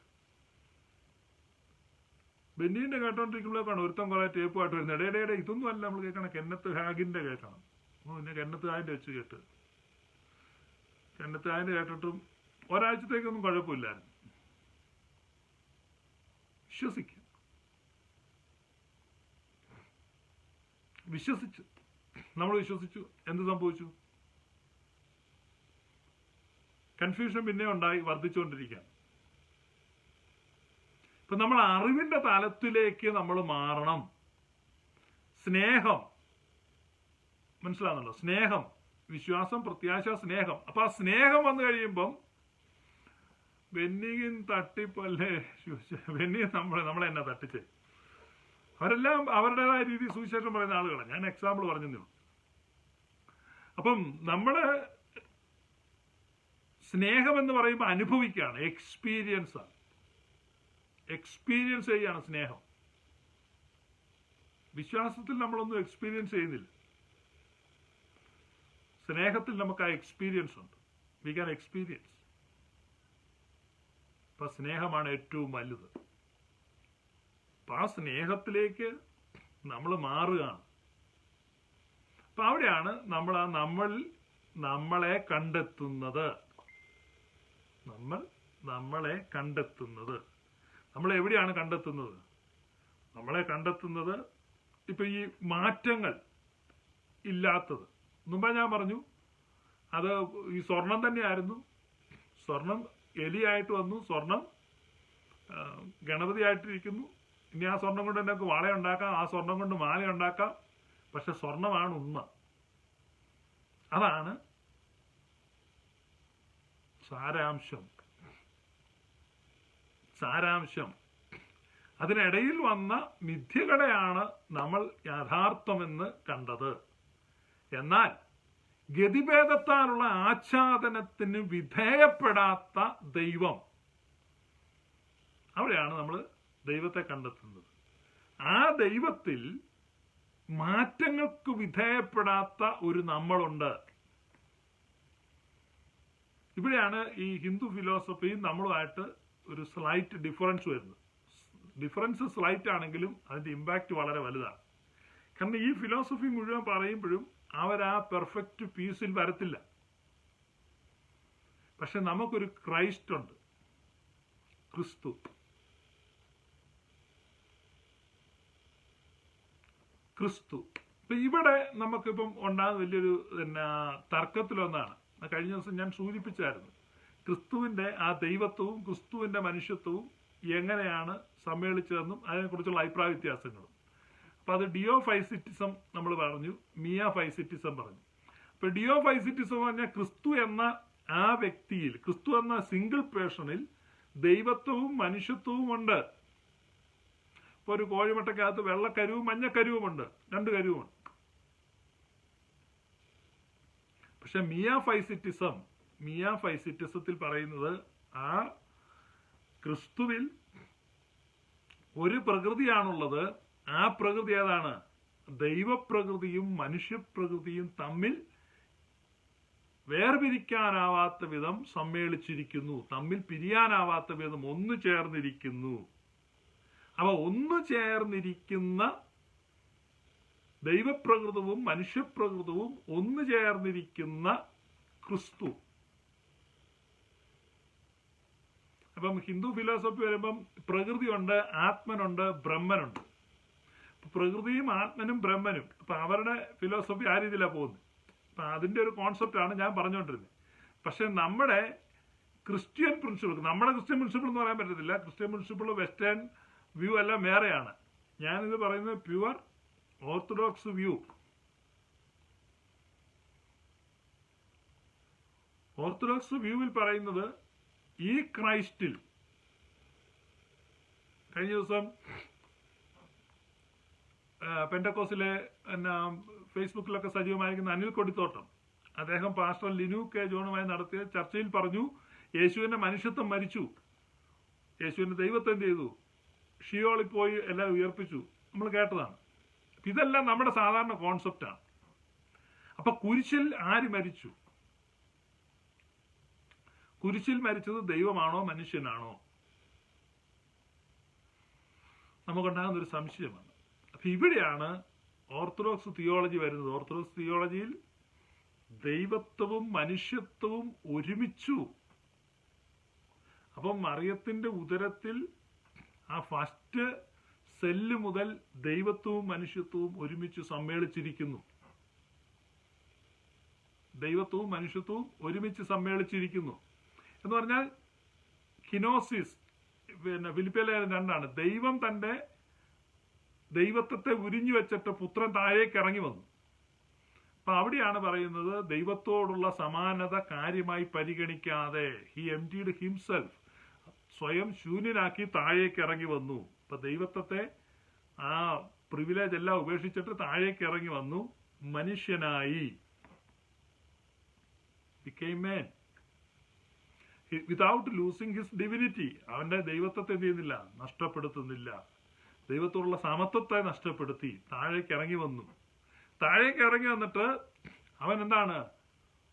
ബെന്നീന്റെ കേട്ടോണ്ടിരിക്കുമ്പോഴേക്കാണ് ഒരുത്തം കുറെ ടേപ്പുമായിട്ട് വരുന്നത്. ഇടയിടെ ഇതൊന്നും അല്ല നമ്മൾ കേൾക്കണം, കെന്നത്ത് ഹാഗിന്റെ കേൾക്കണം. പിന്നെ കെന്നത്ത് ഹാഗിന്റെ വെച്ച് കേട്ട്, കെന്നത്ത് ഹാഗിന്റെ കേട്ടിട്ടും ഒരാഴ്ചത്തേക്കൊന്നും കുഴപ്പമില്ലായിരുന്നു. വിശ്വസിക്കും. വിശ്വസിച്ചു, നമ്മൾ വിശ്വസിച്ചു. എന്ത് സംഭവിച്ചു? കൺഫ്യൂഷൻ പിന്നെ ഉണ്ടായി, വർദ്ധിച്ചുകൊണ്ടിരിക്കുകയാണ്. ഇപ്പൊ നമ്മൾ അറിവിന്റെ തലത്തിലേക്ക് നമ്മൾ മാറണം. സ്നേഹം മനസ്സിലാകുന്നുണ്ടോ? സ്നേഹം, വിശ്വാസം, പ്രത്യാശ, സ്നേഹം. അപ്പൊ ആ സ്നേഹം വന്നു കഴിയുമ്പം ബെന്നിയും തട്ടിപ്പല്ലേ, ബെന്നിയും നമ്മളെ എന്നാ തട്ടിച്ചേ. അവരെല്ലാം അവരുടേതായ രീതി സുവിശേഷം പറയുന്ന ആളുകളാണ്. ഞാൻ എക്സാമ്പിൾ പറഞ്ഞതേ ഉള്ളൂ. അപ്പം നമ്മള് സ്നേഹം എന്ന് പറയുമ്പോൾ അനുഭവിക്കുകയാണ്, എക്സ്പീരിയൻസ് ആണ്. എക്സ്പീരിയൻസ് ചെയ്യാണ് സ്നേഹം. വിശ്വാസത്തിൽ നമ്മളൊന്നും എക്സ്പീരിയൻസ് ചെയ്യുന്നില്ല. സ്നേഹത്തിൽ നമുക്ക് ആ എക്സ്പീരിയൻസ് ഉണ്ട്. We can experience. അപ്പൊ സ്നേഹമാണ് ഏറ്റവും വലുത്. അപ്പൊ ആ സ്നേഹത്തിലേക്ക് നമ്മൾ മാറുകയാണ്. അപ്പൊ അവിടെയാണ് നമ്മളെ കണ്ടെത്തുന്നത്. നമ്മളെ കണ്ടെത്തുന്നത്. നമ്മൾ എവിടെയാണ് കണ്ടെത്തുന്നത്? നമ്മളെ കണ്ടെത്തുന്നത് ഇപ്പൊ ഈ മാറ്റങ്ങൾ ഇല്ലാത്തത്. മുമ്പേ ഞാൻ പറഞ്ഞു, അത് ഈ സ്വർണം തന്നെയായിരുന്നു. സ്വർണം എലിയായിട്ട് വന്നു, സ്വർണം ഗണപതിയായിട്ടിരിക്കുന്നു. ഇനി ആ സ്വർണം കൊണ്ട് നമുക്ക് വളയുണ്ടാക്കാം, ആ സ്വർണം കൊണ്ട് മാലയുണ്ടാക്കാം. പക്ഷെ സ്വർണമാണ് ഉണ്മ. അതാണ് സാരാംശം. അതിനിടയിൽ വന്ന മിഥ്യകളെയാണ് നമ്മൾ യാഥാർത്ഥ്യമെന്ന് കണ്ടത്. എന്നാൽ ഗതിഭേദത്താലുള്ള ആച്ഛാദനത്തിന് വിധേയപ്പെടാത്ത ദൈവം, അവിടെയാണ് നമ്മൾ ദൈവത്തെ കണ്ടെത്തുന്നത്. ആ ദൈവത്തിൽ മാറ്റങ്ങൾക്ക് വിധേയപ്പെടാത്ത ഒരു നമ്മളുണ്ട്. ഇവിടെയാണ് ഈ ഹിന്ദു ഫിലോസഫിയും നമ്മളുമായിട്ട് ഒരു സ്ലൈറ്റ് ഡിഫറൻസ് വരുന്നത്. ഡിഫറൻസ് സ്ലൈറ്റ് ആണെങ്കിലും അതിന്റെ ഇമ്പാക്റ്റ് വളരെ വലുതാണ്. കാരണം ഈ ഫിലോസഫി മുഴുവൻ പറയുമ്പോഴും അവരാ പെർഫെക്റ്റ് പീസിൽ വരത്തില്ല. പക്ഷെ നമുക്കൊരു ക്രൈസ്റ്റ് ഉണ്ട്, ക്രിസ്തു. ഇപ്പൊ ഇവിടെ നമുക്കിപ്പം ഉണ്ടാകുന്ന വലിയൊരു തർക്കത്തിലൊന്നാണ്. കഴിഞ്ഞ ദിവസം ഞാൻ സൂചിപ്പിച്ചായിരുന്നു, ക്രിസ്തുവിന്റെ ആ ദൈവത്വവും ക്രിസ്തുവിന്റെ മനുഷ്യത്വവും എങ്ങനെയാണ് സമ്മേളിച്ചതെന്നും അതിനെക്കുറിച്ചുള്ള അഭിപ്രായ വ്യത്യാസങ്ങളും. അപ്പൊ അത് ഡിയോഫൈസിറ്റിസം നമ്മൾ പറഞ്ഞു, മിയാഫൈസിറ്റിസം പറഞ്ഞു. അപ്പൊ ഡിയോഫൈസിറ്റിസം പറഞ്ഞാൽ ക്രിസ്തു എന്ന ആ വ്യക്തിയിൽ, ക്രിസ്തു എന്ന സിംഗിൾ പേഴ്സണിൽ ദൈവത്വവും മനുഷ്യത്വവും ഉണ്ട്. ഇപ്പൊ ഒരു കോഴിമുട്ടക്കകത്ത് വെള്ളക്കരുവും മഞ്ഞക്കരുവുമുണ്ട്, 2 കരുവുമുണ്ട്. പക്ഷെ മിയാഫൈസിറ്റിസത്തിൽ പറയുന്നത് ആ ക്രിസ്തുവിൽ ഒരു പ്രകൃതിയാണുള്ളത്. ആ പ്രകൃതി ഏതാണ്? ദൈവപ്രകൃതിയും മനുഷ്യപ്രകൃതിയും തമ്മിൽ വേർപിരിക്കാനാവാത്ത വിധം സമ്മേളിച്ചിരിക്കുന്നു, തമ്മിൽ പിരിയാനാവാത്ത വിധം ഒന്നു ചേർന്നിരിക്കുന്നു. അവ ഒന്നു ചേർന്നിരിക്കുന്ന ദൈവപ്രകൃതവും മനുഷ്യപ്രകൃതവും ഒന്നു ചേർന്നിരിക്കുന്ന ക്രിസ്തു. അപ്പം ഹിന്ദു ഫിലോസഫി വരുമ്പം പ്രകൃതിയുണ്ട്, ആത്മനുണ്ട്, ബ്രഹ്മനുണ്ട്. പ്രകൃതിയും ആത്മനും ബ്രഹ്മനും. അപ്പൊ അവരുടെ ഫിലോസഫി ആ രീതിയിലാണ് പോകുന്നത്. അപ്പൊ അതിന്റെ ഒരു കോൺസെപ്റ്റാണ് ഞാൻ പറഞ്ഞുകൊണ്ടിരുന്നത്. പക്ഷെ നമ്മുടെ ക്രിസ്ത്യൻ പ്രിൻസിപ്പിൾ എന്ന് പറയാൻ പറ്റത്തില്ല. ക്രിസ്ത്യൻ പ്രിൻസിപ്പിൾ വെസ്റ്റേൺ വ്യൂ എല്ലാം വേറെയാണ്. ഞാനിത് പറയുന്നത് പ്യുവർ ഓർത്തഡോക്സ് വ്യൂ. ഓർത്തഡോക്സ് വ്യൂവിൽ പറയുന്നത് ഈ ക്രൈസ്റ്റിൽ, കഴിഞ്ഞ ദിവസം പെന്റക്കോസിലെ ഫേസ്ബുക്കിലൊക്കെ സജീവമായിരിക്കുന്ന അനിൽ കൊടിത്തോട്ടം, അദ്ദേഹം പാസ്റ്റർ ലിനു കെ ജോണുമായി നടത്തിയ ചർച്ചയിൽ പറഞ്ഞു, യേശുവിന്റെ മനുഷ്യത്വം മരിച്ചു, യേശുവിന്റെ ദൈവത്വം എന്ത് ചെയ്തു? ഷിയോളിൽ പോയി എല്ലാം ഉയർപ്പിച്ചു. നമ്മൾ കേട്ടതാണ്. ഇതെല്ലാം നമ്മുടെ സാധാരണ കോൺസെപ്റ്റാണ്. അപ്പൊ കുരിശിൽ ആര് മരിച്ചു? കുരിശിൽ മരിച്ചത് ദൈവമാണോ മനുഷ്യനാണോ? നമുക്കുണ്ടാകുന്ന ഒരു സംശയമാണ്. അപ്പൊ ഇവിടെയാണ് ഓർത്തഡോക്സ് തിയോളജി വരുന്നത്. ഓർത്തഡോക്സ് തിയോളജിയിൽ ദൈവത്വവും മനുഷ്യത്വവും ഒരുമിച്ചു. അപ്പം മറിയത്തിന്റെ ഉദരത്തിൽ ആ ഫസ്റ്റ് സെല്ല് മുതൽ ദൈവത്വവും മനുഷ്യത്വവും ഒരുമിച്ച് സമ്മേളിച്ചിരിക്കുന്നു. ദൈവത്വവും മനുഷ്യത്വവും ഒരുമിച്ച് സമ്മേളിച്ചിരിക്കുന്നു എന്ന് പറഞ്ഞാൽ കിനോസിസ്, ഫിലിപ്പിയിലെ 2 ദൈവം തന്റെ ദൈവത്വത്തെ ഉരിഞ്ഞു വെച്ചിട്ട് പുത്രൻ താഴേക്ക് ഇറങ്ങി വന്നു. അപ്പൊ അവിടെയാണ് പറയുന്നത്, ദൈവത്തോടുള്ള സമാനത കാര്യമായി പരിഗണിക്കാതെ ഹി എംപ്റ്റീഡ് ഹിംസെൽഫ്, സ്വയം ശൂന്യനാക്കി താഴേക്ക് ഇറങ്ങി വന്നു. അപ്പൊ ദൈവത്വത്തെ ആ പ്രിവിലേജ് എല്ലാം ഉപേക്ഷിച്ചിട്ട് താഴേക്ക് ഇറങ്ങി വന്നു, മനുഷ്യനായി, became man without losing his divinity. അവന്റെ ദൈവത്വത്തെ എന്ത് ചെയ്യുന്നില്ല? നഷ്ടപ്പെടുത്തുന്നില്ല. ദൈവത്തോടുള്ള സമത്വത്തെ നഷ്ടപ്പെടുത്തി താഴേക്ക് ഇറങ്ങി വന്നു. താഴേക്ക് ഇറങ്ങി വന്നിട്ട് അവൻ എന്താണ്?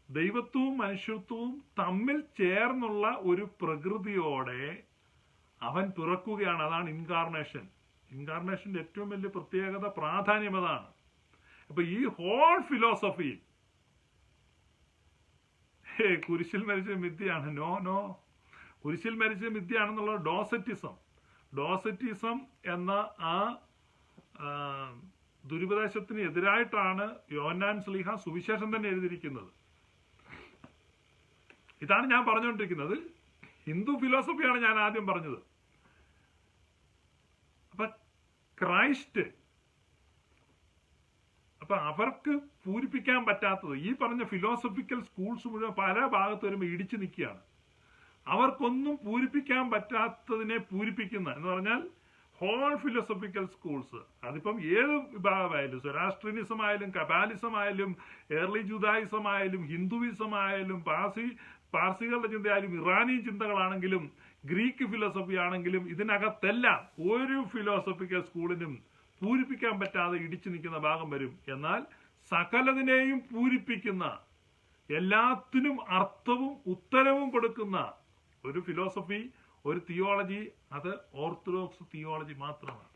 ദൈവത്വവും മനുഷ്യത്വവും തമ്മിൽ ചേർന്നുള്ള ഒരു പ്രകൃതിയോടെ അവൻ പിറക്കുകയാണ്. അതാണ് ഇൻകാർണേഷൻ. ഇൻകാർണേഷന്റെ ഏറ്റവും വലിയ പ്രത്യേകത, പ്രാധാന്യം അതാണ്. അപ്പൊ ഈ ഹോൾ ഫിലോസഫി കുരിശിൽ മരിച്ച മിഥ്യയാണ്. നോ, കുരിശിൽ മരിച്ച മിഥ്യയാണെന്നുള്ള ഡോസറ്റിസം എന്ന ആ ദുരുപദേശത്തിന് എതിരായിട്ടാണ് യോഹന്നാൻ ശ്ലീഹ സുവിശേഷം തന്നെ എഴുതിയിരിക്കുന്നത്. ഇതാണ് ഞാൻ പറഞ്ഞുകൊണ്ടിരിക്കുന്നത്. ഹിന്ദു ഫിലോസഫിയാണ് ഞാൻ ആദ്യം പറഞ്ഞത്. അപ്പൊ ക്രൈസ്റ്റ്, അപ്പൊ അവർക്ക് പൂരിപ്പിക്കാൻ പറ്റാത്തത്, ഈ പറഞ്ഞ ഫിലോസഫിക്കൽ സ്കൂൾസ് മുഴുവൻ പല ഭാഗത്ത് വരുമ്പോൾ ഇടിച്ചു നിൽക്കുകയാണ്. അവർക്കൊന്നും പൂരിപ്പിക്കാൻ പറ്റാത്തതിനെ പൂരിപ്പിക്കുന്ന എന്ന് പറഞ്ഞാൽ ഹോൾ ഫിലോസഫിക്കൽ സ്കൂൾസ്, അതിപ്പം ഏത് വിഭാഗമായാലും, സൊരാസ്ട്രിനിസം ആയാലും, കബാലിസം ആയാലും, ഏർലി ജുദായിസം ആയാലും, ഹിന്ദുവിസം ആയാലും, പാർസികളുടെ ചിന്തയായാലും, ഇറാനി ചിന്തകളാണെങ്കിലും, ഗ്രീക്ക് ഫിലോസഫി ആണെങ്കിലും, ഇതിനകത്തെല്ലാം ഒരു ഫിലോസഫിക്കൽ സ്കൂളിനും പൂരിപ്പിക്കാൻ പറ്റാതെ ഇടിച്ചു നിൽക്കുന്ന ഭാഗം വരും. എന്നാൽ സകലതിനെയും പൂരിപ്പിക്കുന്ന, എല്ലാത്തിനും അർത്ഥവും ഉത്തരവും കൊടുക്കുന്ന ഒരു ഫിലോസഫി, ഒരു തിയോളജി, അത് ഓർത്തഡോക്സ് തിയോളജി മാത്രമാണ്.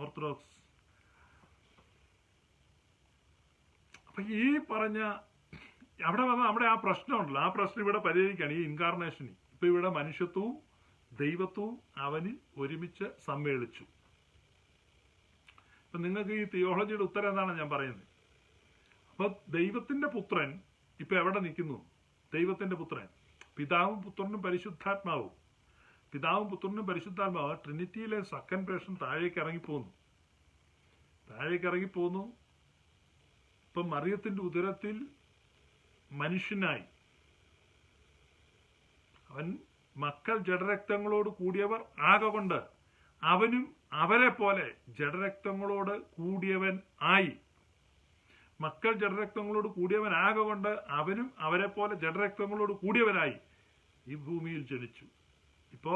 ഓർത്തഡോക്സ്. അപ്പൊ ഈ പറഞ്ഞ അവിടെ വന്ന അവിടെ ആ പ്രശ്നമുണ്ടല്ലോ, ആ പ്രശ്നം ഇവിടെ പരിഹരിക്കുകയാണ് ഈ ഇൻകാർണേഷന്. ഇപ്പൊ ഇവിടെ മനുഷ്യത്വവും ദൈവത്വവും അവനിൽ ഒരുമിച്ച് സമ്മേളിച്ചു. ഇപ്പൊ നിങ്ങൾക്ക് ഈ തിയോളജിയുടെ ഉത്തരം എന്താണ് ഞാൻ പറയുന്നത്? അപ്പൊ ദൈവത്തിന്റെ പുത്രൻ ഇപ്പൊ എവിടെ നിൽക്കുന്നു? ദൈവത്തിന്റെ പുത്രൻ പിതാവും പുത്രനും പരിശുദ്ധാത്മാവും, പിതാവും പുത്രനും പരിശുദ്ധാത്മാവും ട്രിനിറ്റിയിലെ സെക്കൻഡ് പേഴ്സൺ താഴേക്ക് ഇറങ്ങിപ്പോന്നു. ഇപ്പൊ മറിയത്തിന്റെ ഉദരത്തിൽ മനുഷ്യനായി. അവൻ മക്കൾ ജഡരക്തങ്ങളോട് കൂടിയവർ ആകൊണ്ട് അവനും അവരെ പോലെ ജഡരക്തങ്ങളോട് കൂടിയവൻ ആയി. മക്കൾ ജഡരക്തങ്ങളോട് കൂടിയവൻ കൊണ്ട് അവനും അവരെ പോലെ ജഡരക്തങ്ങളോട് കൂടിയവനായി ഈ ഭൂമിയിൽ ജനിച്ചു. ഇപ്പോ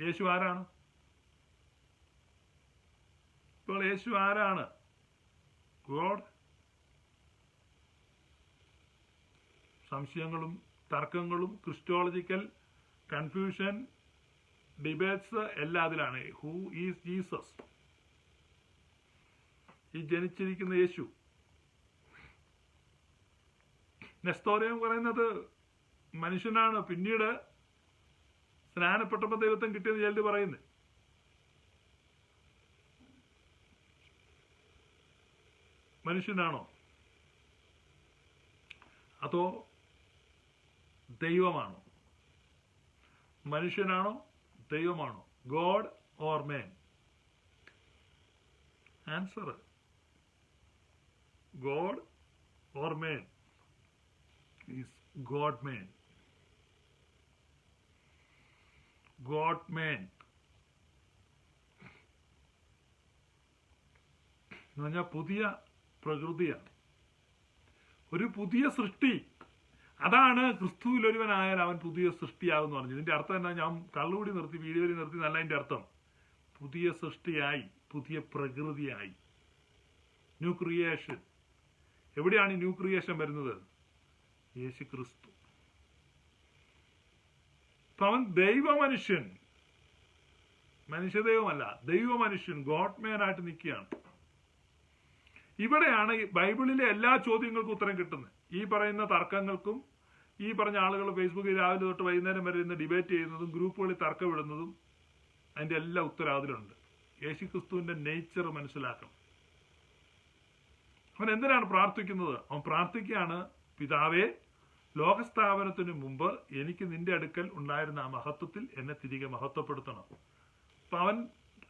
യേശു ആരാണ്? ഇപ്പോൾ യേശു ആരാണ്? ഗോഡ്. സംശയങ്ങളും തർക്കങ്ങളും ക്രിസ്റ്റോളജിക്കൽ കൺഫ്യൂഷൻ, ഡിബേറ്റ്സ് എല്ലാം അതിലാണ്. Who is Jesus? ഈ ജനിച്ചിരിക്കുന്ന യേശു. നെസ്തോറിയം പറയുന്നത് മനുഷ്യനാണ്, പിന്നീട് സ്നാനപ്പെട്ടപ്പോൾ ദൈവത്വം കിട്ടിയെന്ന് ചിലർ പറയുന്നത്. മനുഷ്യനാണോ അതോ ദൈവമാണോ? മനുഷ്യനാണോ ദൈവമാണോ? God or man? Answer God or man is God-man. God-man എന്ന് പറഞ്ഞാൽ പുതിയ പ്രകൃതിയാണ്, ഒരു പുതിയ സൃഷ്ടി. അതാണ് ക്രിസ്തുവിൽ ഒരുവനായാൽ അവൻ പുതിയ സൃഷ്ടിയാകുമെന്ന് പറഞ്ഞു. ഇതിന്റെ അർത്ഥം എന്നാ? ഞാൻ കള്ളുകൂടി നിർത്തി, വീഡിയോ നിർത്തി നല്ല അതിന്റെ അർത്ഥം. പുതിയ സൃഷ്ടിയായി, പുതിയ പ്രകൃതിയായി, ന്യൂ ക്രിയേഷൻ. എവിടെയാണ് ന്യൂ ക്രിയേഷൻ വരുന്നത്? യേശു ക്രിസ്തു. അവൻ ദൈവമനുഷ്യൻ, മനുഷ്യദൈവമല്ല, ദൈവമനുഷ്യൻ, ഗോഡ് മാൻ ആയിട്ട് നിൽക്കുകയാണ്. ഇവിടെയാണ് ബൈബിളിലെ എല്ലാ ചോദ്യങ്ങൾക്കും ഉത്തരം കിട്ടുന്നത്. ഈ പറയുന്ന തർക്കങ്ങൾക്കും, ഈ പറഞ്ഞ ആളുകൾ ഫേസ്ബുക്കിൽ രാവിലെ തൊട്ട് വൈകുന്നേരം വരെ ഇന്ന് ഡിബേറ്റ് ചെയ്യുന്നതും ഗ്രൂപ്പുകളിൽ തർക്കമിടുന്നതും, അതിന്റെ എല്ലാ ഉത്തരം അതിലുണ്ട്. യേശു ക്രിസ്തുവിന്റെ നേച്ചർ മനസ്സിലാക്കണം. അവൻ എന്തിനാണ് പ്രാർത്ഥിക്കുന്നത്? അവൻ പ്രാർത്ഥിക്കുകയാണ്, പിതാവേ, ലോകസ്ഥാപനത്തിന് മുമ്പ് എനിക്ക് നിന്റെ അടുക്കൽ ഉണ്ടായിരുന്ന ആ മഹത്വത്തിൽ എന്നെ തിരികെ മഹത്വപ്പെടുത്തണം. അപ്പൊ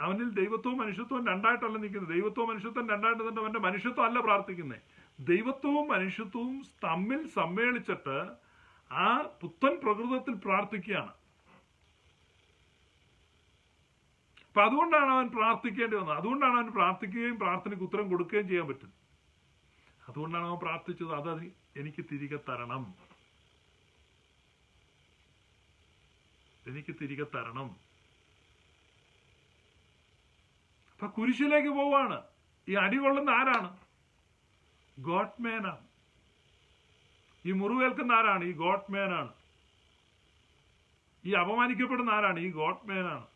അവനിൽ ദൈവത്വവും മനുഷ്യത്വവും രണ്ടായിട്ടല്ല നിൽക്കുന്നത്. ദൈവത്വവും മനുഷ്യത്വം രണ്ടായിട്ട് തന്നെ അവന്റെ മനുഷ്യത്വം അല്ല പ്രാർത്ഥിക്കുന്നത്. ദൈവത്വവും മനുഷ്യത്വവും തമ്മിൽ സമ്മേളിച്ചിട്ട് ആ പുത്തൻ പ്രകൃതത്തിൽ പ്രാർത്ഥിക്കുകയാണ്. അപ്പൊ അതുകൊണ്ടാണ് അവൻ പ്രാർത്ഥിക്കേണ്ടി വന്നത്. അതുകൊണ്ടാണ് അവൻ പ്രാർത്ഥിക്കുകയും പ്രാർത്ഥനയ്ക്ക് ഉത്തരം കൊടുക്കുകയും ചെയ്യാൻ പറ്റും. അതുകൊണ്ടാണ് അവൻ പ്രാർത്ഥിച്ചത്, അത് എനിക്ക് തിരികെ തരണം, എനിക്ക് തിരികെ തരണം. അപ്പൊ കുരിശിലേക്ക് പോവാണ്. ഈ അടികൊള്ളുന്ന ആരാണ്? ഗോഡ് മാനാണ്. ഈ മുറിവേൽക്കുന്ന ആരാണ്? ഈ ഗോഡ്മാൻ ആണ്. ഈ അപമാനിക്കപ്പെടുന്ന ആരാണ്? ഈ ഗോഡ്മാൻ ആണ്.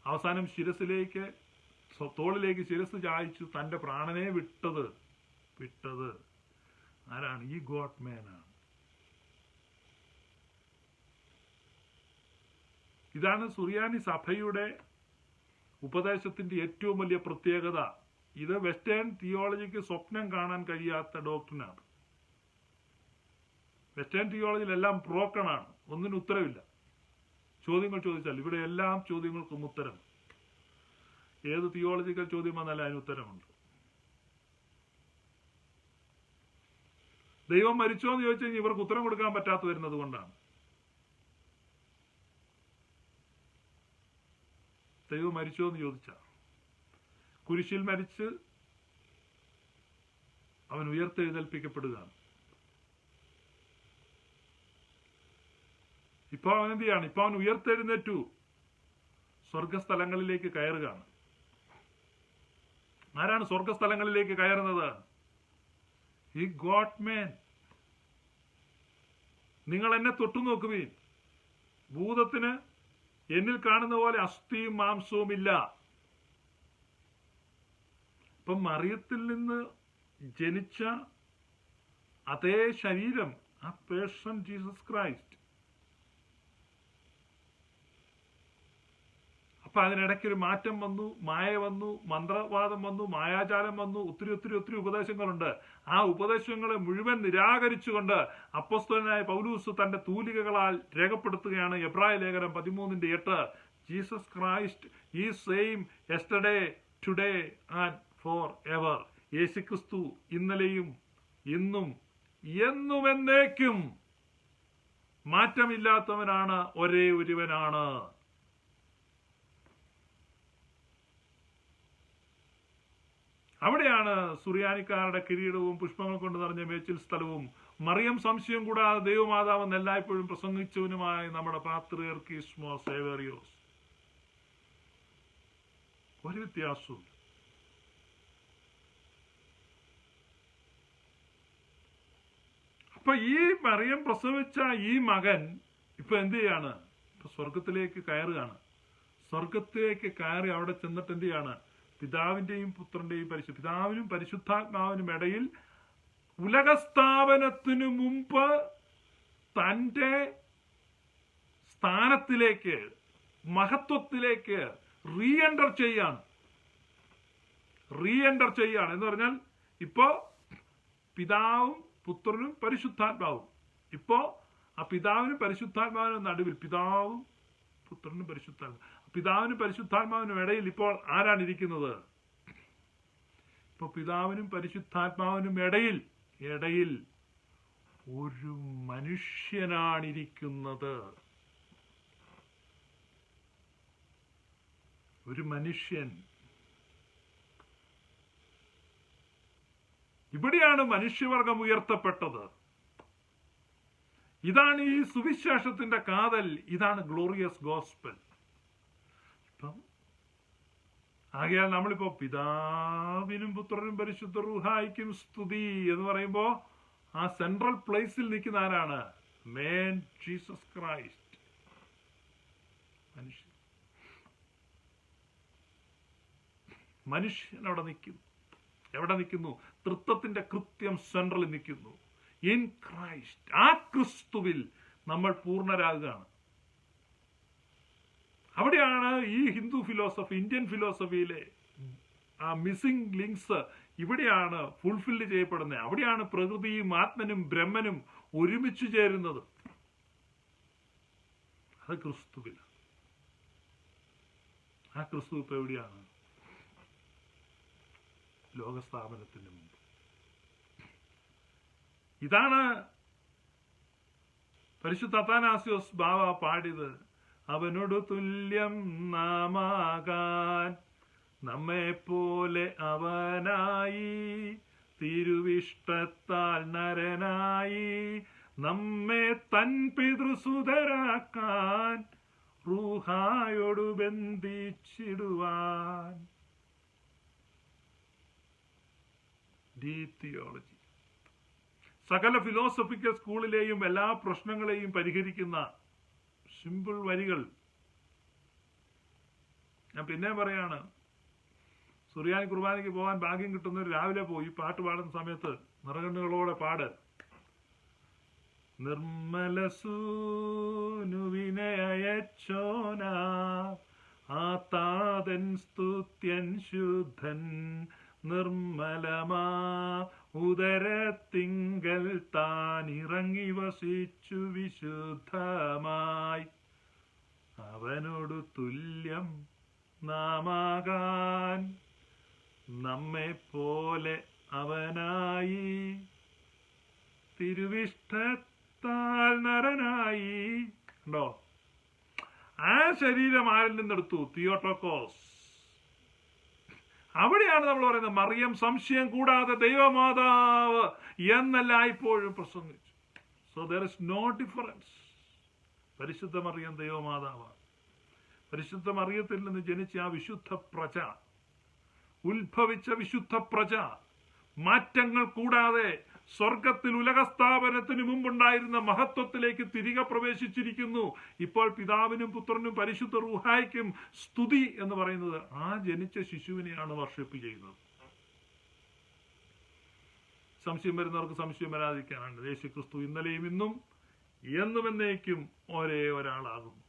അവസാനം തോളിലേക്ക് ശിരസ് ചായച്ചു തന്റെ പ്രാണനെ വിട്ടത് ആരാണ്? ഈ ഗോഡ്മാൻ ആണ്. ഇതാണ് സുറിയാനി സഭയുടെ ഉപദേശത്തിന്റെ ഏറ്റവും വലിയ പ്രത്യേകത. ഇത് വെസ്റ്റേൺ തിയോളജിക്ക് സ്വപ്നം കാണാൻ കഴിയാത്ത ഡോക്ടറിനാണ്. വെസ്റ്റേൺ തിയോളജിയിലെല്ലാം ബ്രോക്കണാണ്, ഒന്നിനും ഉത്തരവില്ല. ചോദ്യങ്ങൾ ചോദിച്ചാൽ ഇവിടെ എല്ലാ ചോദ്യങ്ങൾക്കും ഉത്തരം. ഏത് തിയോളജിക്കൽ ചോദ്യം വന്നാലും അതിന് ഉത്തരമുണ്ട്. ദൈവം മരിച്ചോ എന്ന് ചോദിച്ചു കഴിഞ്ഞാൽ ഇവർക്ക് ഉത്തരം കൊടുക്കാൻ പറ്റാത്ത വരുന്നത് കൊണ്ടാണ്. ദൈവം മരിച്ചോ എന്ന് ചോദിച്ച, കുരിശിൽ മരിച്ച് അവൻ ഉയർത്തെഴുന്നേൽപ്പിക്കപ്പെടുകയാണ്. ഇപ്പൊ അവൻ എന്ത് ചെയ്യാണ്? ഇപ്പൊ അവൻ ഉയർത്തെഴുന്നേറ്റു സ്വർഗസ്ഥലങ്ങളിലേക്ക് കയറുകയാണ്. ആരാണ് സ്വർഗസ്ഥലങ്ങളിലേക്ക് കയറുന്നത്? ഈ ഗോഡ്മാൻ. നിങ്ങൾ എന്നെ തൊട്ടു നോക്കുവീൻ, ഭൂതത്തിന് എന്നിൽ കാണുന്ന പോലെ അസ്ഥിയും മാംസവും ഇല്ല. ഇപ്പം മറിയത്തിൽ നിന്ന് ജനിച്ച അതേ ശരീരം, ആ പേഴ്സൺ ജീസസ് ക്രൈസ്റ്റ്. അപ്പൊ അതിനിടയ്ക്കൊരു മാറ്റം വന്നു, മായ വന്നു, മന്ത്രവാദം വന്നു, മായാജാലം വന്നു, ഒത്തിരി ഉപദേശങ്ങളുണ്ട്. ആ ഉപദേശങ്ങളെ മുഴുവൻ നിരാകരിച്ചുകൊണ്ട് അപ്പോസ്തലനായ പൗലൂസ് തന്റെ തൂലികകളാൽ രേഖപ്പെടുത്തുകയാണ്. എബ്രായ ലേഖനം 13:8. ജീസസ് ക്രൈസ്റ്റ് ഈ same yesterday, today and for ever. യേശുക്രിസ്തു ഇന്നലെയും ഇന്നും എന്നും എന്നേക്കും മാറ്റമില്ലാത്തവനാണ്, ഒരേ ഒരുവനാണ്. അവിടെയാണ് സുറിയാനിക്കാരുടെ കിരീടവും പുഷ്പങ്ങൾ കൊണ്ട് നിറഞ്ഞ മേച്ചിൽ സ്ഥലവും മറിയം സംശയം കൂടാതെ ദൈവമാതാവെന്ന് എല്ലായ്പ്പോഴും പ്രസംഗിച്ചവനുമായ നമ്മുടെ പാത്രിയർക്കീസ്മോ സേവേറിയോസ്. ഒരു വ്യത്യാസവും. അപ്പൊ ഈ മറിയം പ്രസവിച്ച ഈ മകൻ ഇപ്പൊ എന്ത് ചെയ്യാണ്? ഇപ്പൊ സ്വർഗത്തിലേക്ക് കയറുകയാണ്. സ്വർഗത്തിലേക്ക് കയറി അവിടെ ചെന്നിട്ട് എന്ത് ചെയ്യാണ്? പിതാവിന്റെയും പുത്രന്റെയും പിതാവിനും പരിശുദ്ധാത്മാവിനും ഇടയിൽ ഉലകസ്ഥാപനത്തിനു മുമ്പ് തന്റെ സ്ഥാനത്തിലേക്ക്, മഹത്വത്തിലേക്ക് റീഎന്റർ ചെയ്യാണ് എന്ന് പറഞ്ഞാൽ ഇപ്പോ പിതാവും പുത്രനും പരിശുദ്ധാത്മാവും, ഇപ്പോ ആ പിതാവിനും പരിശുദ്ധാത്മാവിനും നടുവിൽ പിതാവും പുത്രനും പിതാവിനും പരിശുദ്ധാത്മാവിനും ഇടയിൽ ഇപ്പോൾ ആരാണ് ഇരിക്കുന്നത്? ഇപ്പൊ പിതാവിനും പരിശുദ്ധാത്മാവിനും ഇടയിൽ ഒരു മനുഷ്യനാണിരിക്കുന്നത്. ഒരു മനുഷ്യൻ. ഇവിടെയാണ് മനുഷ്യവർഗം ഉയർത്തപ്പെട്ടത്. ഇതാണ് ഈ സുവിശേഷത്തിന്റെ കാതൽ. ഇതാണ് ഗ്ലോറിയസ് ഗോസ്പൽ. ആകയാൽ നമ്മളിപ്പോ പിതാവിനും പുത്രനും പരിശുദ്ധ റൂഹായിക്കും സ്തുതി എന്ന് പറയുമ്പോ ആ സെൻട്രൽ പ്ലേസിൽ നിൽക്കുന്ന ആരാണ്? മേൻ ജീസസ് ക്രൈസ്റ്റ്. മനുഷ്യൻ അവിടെ നിൽക്കുന്നു. എവിടെ നിൽക്കുന്നു? തൃത്വത്തിന്റെ കൃത്യം സെൻട്രലിൽ നിൽക്കുന്നു. ഇൻ ക്രൈസ്റ്റ്, ആ ക്രിസ്തുവിൽ നമ്മൾ പൂർണ്ണരാകുകയാണ്. അവിടെയാണ് ഈ ഹിന്ദു ഫിലോസഫി, ഇന്ത്യൻ ഫിലോസഫിയിലെ ആ മിസ്സിംഗ് ലിങ്ക്സ് ഇവിടെയാണ് ഫുൾഫില്ല് ചെയ്യപ്പെടുന്നത്. അവിടെയാണ് പ്രകൃതിയും ആത്മനും ബ്രഹ്മനും ഒരുമിച്ച് ചേരുന്നത്. അത് ക്രിസ്തുവിൽ. ആ ക്രിസ്തു ഇപ്പൊ എവിടെയാണ്? ലോകസ്ഥാപനത്തിന് മുമ്പ്. ഇതാണ് പരിശുദ്ധ അത്താനാസ്യോസ് ബാവ പാടിയത്. അവനോട് തുല്യം നാമാകാൻ നമ്മെ പോലെ അവനായി, തിരുവിഷ്ടത്താൽ നരനായി നമ്മെ തൻ പിതൃസുതരാക്കാൻ റൂഹായോട് ബന്ധിച്ചിടുവാൻ. Deep theology. സകല ഫിലോസഫിക്കൽ സ്കൂളിലെയും എല്ലാ പ്രശ്നങ്ങളെയും പരിഹരിക്കുന്ന സിമ്പിൾ വരികൾ. ഞാൻ പിന്നെ പറയാണ്, സുറിയാനി കുർബാനയ്ക്ക് പോകാൻ ഭാഗ്യം കിട്ടുന്നവർ രാവിലെ പോയി പാട്ട് പാടുന്ന സമയത്ത് നിറകണ്ണുകളോടെ പാട്. നിർമ്മല സൂനുവിനെ അയച്ചോന ആതാതൻ സ്തുത്യൻ ശുദ്ധൻ നിർമ്മലമാ ഉദരത്തിങ്കൽ താൻ ഇറങ്ങി വസിച്ചു വിശുദ്ധമായി. അവനോടു തുല്യം നാമാകാൻ നമ്മെ പോലെ അവനായി തിരുവിഷ്ടത്താൽ നരനായി. ഉണ്ടോ? ആ ശരീരം ആരിൽ നിന്നെടുത്തു? തിയോട്ടോക്കോസ്. അവിടെയാണ് നമ്മൾ പറയുന്നത് മറിയം സംശയം കൂടാതെ ദൈവമാതാവ് എന്നെല്ലായ്പ്പോഴും പ്രസംഗിച്ചു. So there is no difference. പരിശുദ്ധ മറിയം ദൈവമാതാവാണ്. പരിശുദ്ധ മറിയത്തിൽ നിന്ന് ജനിച്ച ആ വിശുദ്ധ പ്രജ, ഉത്ഭവിച്ച വിശുദ്ധ പ്രജ, മാറ്റങ്ങൾ കൂടാതെ സ്വർഗത്തിൽ ഉലകസ്ഥാപനത്തിന് മുമ്പുണ്ടായിരുന്ന മഹത്വത്തിലേക്ക് തിരികെ പ്രവേശിച്ചിരിക്കുന്നു. ഇപ്പോൾ പിതാവിനും പുത്രനും പരിശുദ്ധ റൂഹായ്ക്കും സ്തുതി എന്ന് പറയുന്നത് ആ ജനിച്ച ശിശുവിനെയാണ് വർഷിപ്പ് ചെയ്യുന്നത്. സംശയം വരുന്നവർക്ക് സംശയം വരാതിരിക്കാനാണ്. യേശു ക്രിസ്തു ഇന്നലെയും ഇന്നും എന്നും എന്നേക്കും ഒരേ ഒരാളാകുന്നു.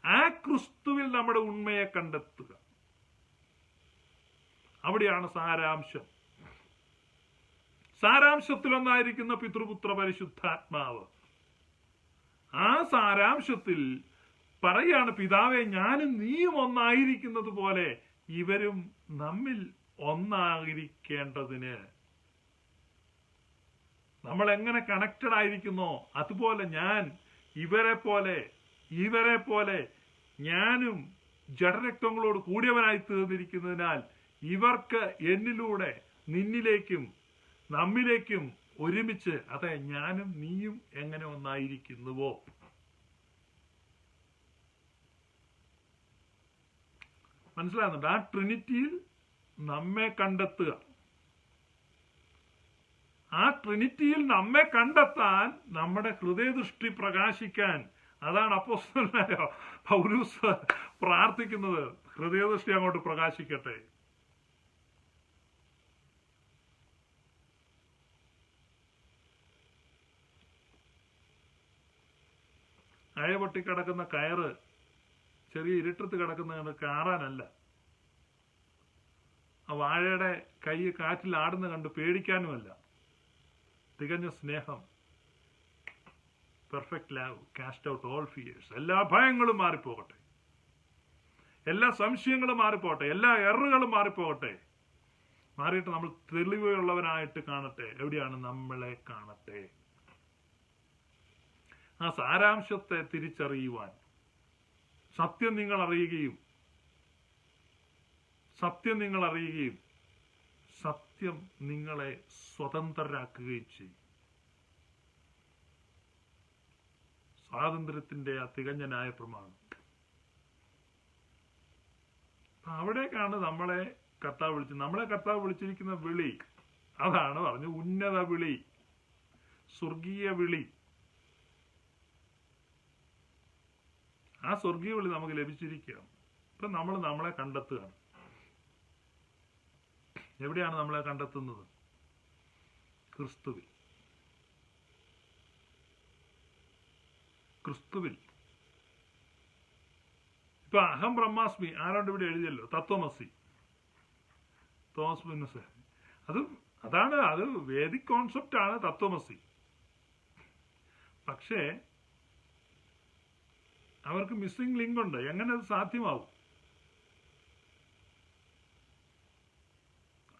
ആ ക്രിസ്തുവിൽ നമ്മുടെ ഉണ്മയെ കണ്ടെത്തുക. അവിടെയാണ് സാരാംശം. സാരാംശത്തിലൊന്നായിരിക്കുന്ന പിതൃപുത്ര പരിശുദ്ധാത്മാവ്. ആ സാരാംശത്തിൽ പറയാണ്, പിതാവെ ഞാനും നീയും ഒന്നായിരിക്കുന്നത് പോലെ ഇവരും നമ്മിൽ ഒന്നായിരിക്കേണ്ടതിന്. നമ്മൾ എങ്ങനെ കണക്റ്റഡ് ആയിരിക്കുന്നോ അതുപോലെ ഞാൻ ഇവരെ പോലെ ഞാനും ജഡരക്തങ്ങളോട് കൂടിയവനായി തീർന്നിരിക്കുന്നതിനാൽ ഇവർക്ക് എന്നിലൂടെ നിന്നിലേക്കും നമ്മിലേക്കും ഒരുമിച്ച്, അതെ ഞാനും നീയും എങ്ങനെ ഒന്നായിരിക്കുന്നുവോ. മനസ്സിലാകുന്നുണ്ട്? ആ ട്രിനിറ്റിയിൽ നമ്മെ കണ്ടെത്തുക. ആ ട്രിനിറ്റിയിൽ നമ്മെ കണ്ടെത്താൻ നമ്മുടെ ഹൃദയദൃഷ്ടി പ്രകാശിക്കാൻ, അതാണ് അപ്പോസ്തലനായ പൗലോസ് പ്രാർത്ഥിക്കുന്നത്. ഹൃദയദൃഷ്ടി അങ്ങോട്ട് പ്രകാശിക്കട്ടെ. അയപൊട്ടി കിടക്കുന്ന കയറ് ചെറിയ ഇരുട്ടത്ത് കിടക്കുന്ന കാറാനല്ല. ആ വാഴയുടെ കൈ കാറ്റിൽ ആടുന്ന കണ്ട് പേടിക്കാനുമല്ല. തികഞ്ഞ സ്നേഹം, perfect love cast out all fears. എല്ലാ ഭയങ്ങളും മാറിപ്പോകട്ടെ, എല്ലാ സംശയങ്ങളും മാറിപ്പോകട്ടെ, എല്ലാ എററുകളും മാറിപ്പോകട്ടെ. മാറിയിട്ട് നമ്മൾ തെളിവുള്ളവനായിട്ട് കാണട്ടെ. എവിടെയാണ്? നമ്മളെ കാണട്ടെ. ആ സാരാംശത്തെ തിരിച്ചറിയുവാൻ സത്യം നിങ്ങൾ അറിയുകയും സത്യം നിങ്ങളെ സ്വതന്ത്രരാക്കുകയും ചെയ്യും. സ്വാതന്ത്ര്യത്തിന്റെ ആ തികഞ്ഞ ന്യായപ്രമാണം. അവിടേക്കാണ് നമ്മളെ കർത്താവ് വിളിച്ചിരിക്കുന്ന വിളി. അതാണ് പറഞ്ഞു ഉന്നത വിളി, സ്വർഗീയ വിളി. ആ സ്വർഗീയ വിളി നമുക്ക് ലഭിച്ചിരിക്കുകയാണ്. ഇപ്പൊ നമ്മളെ കണ്ടെത്തുകയാണ്. എവിടെയാണ് നമ്മളെ കണ്ടെത്തുന്നത്? ക്രിസ്തുവിൽ. ഇപ്പൊ അഹം ബ്രഹ്മാസ്മി ആരോണ്ട് ഇവിടെ എഴുതിയല്ലോ, തത്വമസി, തോമസ് മുന്നസ്. അത് വേദിക് കോൺസെപ്റ്റ് ആണ് തത്വമസി. പക്ഷേ അവർക്ക് മിസ്സിംഗ് ലിങ്ക് ഉണ്ട്. എങ്ങനെ അത് സാധ്യമാവും?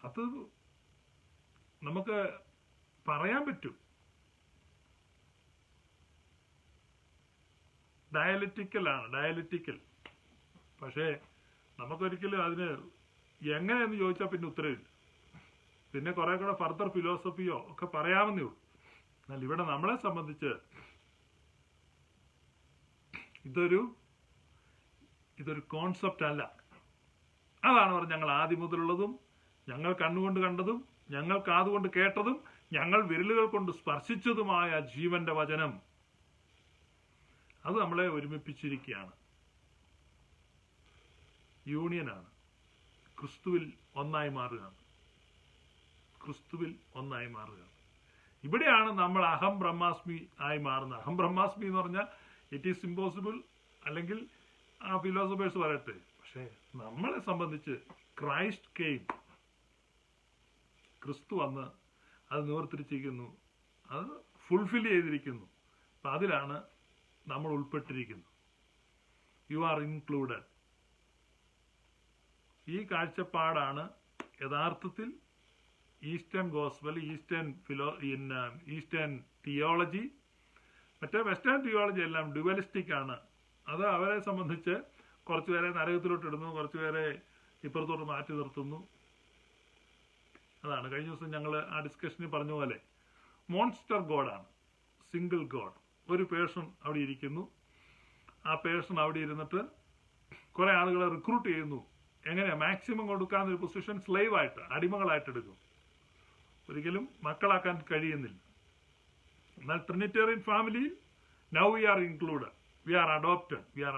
അത് നമുക്ക് പറയാൻ പറ്റും. ഡയലറ്റിക്കൽ. പക്ഷേ നമുക്കൊരിക്കലും അതിന് എങ്ങനെയെന്ന് ചോദിച്ചാൽ പിന്നെ ഉത്തരവില്ല. പിന്നെ കുറെ കൂടെ ഫർദർ ഫിലോസഫിയോ ഒക്കെ പറയാമെന്നേ ഉള്ളൂ. എന്നാൽ ഇവിടെ നമ്മളെ സംബന്ധിച്ച് ഇതൊരു കോൺസെപ്റ്റ് അല്ല. അതാണ് പറഞ്ഞത്, ഞങ്ങൾ ആദ്യം മുതലുള്ളതും ഞങ്ങൾ കണ്ണുകൊണ്ട് കണ്ടതും ഞങ്ങൾ കാതുകൊണ്ട് കേട്ടതും ഞങ്ങൾ വിരലുകൾ കൊണ്ട് സ്പർശിച്ചതുമായ ജീവന്റെ വചനം, അത് നമ്മളെ ഒരുമിപ്പിച്ചിരിക്കുകയാണ്. യൂണിയനാണ്. ക്രിസ്തുവിൽ ഒന്നായി മാറുകയാണ്. ക്രിസ്തുവിൽ ഒന്നായി മാറുകയാണ്. ഇവിടെയാണ് നമ്മൾ അഹം ബ്രഹ്മാസ്മി ആയി മാറുന്നത്. അഹം ബ്രഹ്മാസ്മി എന്ന് പറഞ്ഞാൽ ഇറ്റ് ഈസ് ഇമ്പോസിബിൾ, അല്ലെങ്കിൽ ആ ഫിലോസഫേഴ്സ് പറയട്ടെ. പക്ഷെ നമ്മളെ സംബന്ധിച്ച് ക്രൈസ്റ്റ് കെയിം, ക്രിസ്തു വന്ന് അത് നിവർത്തിച്ചിരിക്കുന്നു, അത് ഫുൾഫിൽ ചെയ്തിരിക്കുന്നു. അപ്പൊ അതിലാണ് നമ്മൾ ഉൾപ്പെട്ടിരിക്കുന്നത്. You are included. ഈ കാഴ്ചപ്പാടാണ് യഥാർത്ഥത്തിൽ ഈസ്റ്റേൺ ഗോസ്പൽ, ഈസ്റ്റേൺ തിയോളജി. മറ്റേ വെസ്റ്റേൺ തിയോളജി എല്ലാം ഡ്യുവലിസ്റ്റിക് ആണ്. അത് അവരെ സംബന്ധിച്ച് കുറച്ചുപേരെ നരകത്തിലോട്ട് ഇടുന്നു, കുറച്ചുപേരെ ഇപ്പുറത്തോട്ട് മാറ്റി നിർത്തുന്നു. അതാണ് കഴിഞ്ഞ ദിവസം ഞങ്ങൾ ആ ഡിസ്കഷനിൽ പറഞ്ഞ പോലെ മോൺസ്റ്റർ ഗോഡാണ്, സിംഗിൾ ഗോഡ്. ഒരു പേഴ്സൺ അവിടെ ഇരിക്കുന്നു. ആ പേഴ്സൺ അവിടെ ഇരുന്നിട്ട് കുറെ ആളുകളെ റിക്രൂട്ട് ചെയ്യുന്നു. എങ്ങനെയാ മാക്സിമം കൊടുക്കാവുന്ന ഒരു പൊസിഷൻ സ്ലേവ് ആയിട്ട്, അടിമകളായിട്ട് എടുക്കും. ഒരിക്കലും മക്കളാക്കാൻ കഴിയുന്നില്ല. എന്നാൽ ട്രിനിറ്റേറിയൻ ഫാമിലിയിൽ now we are included, we are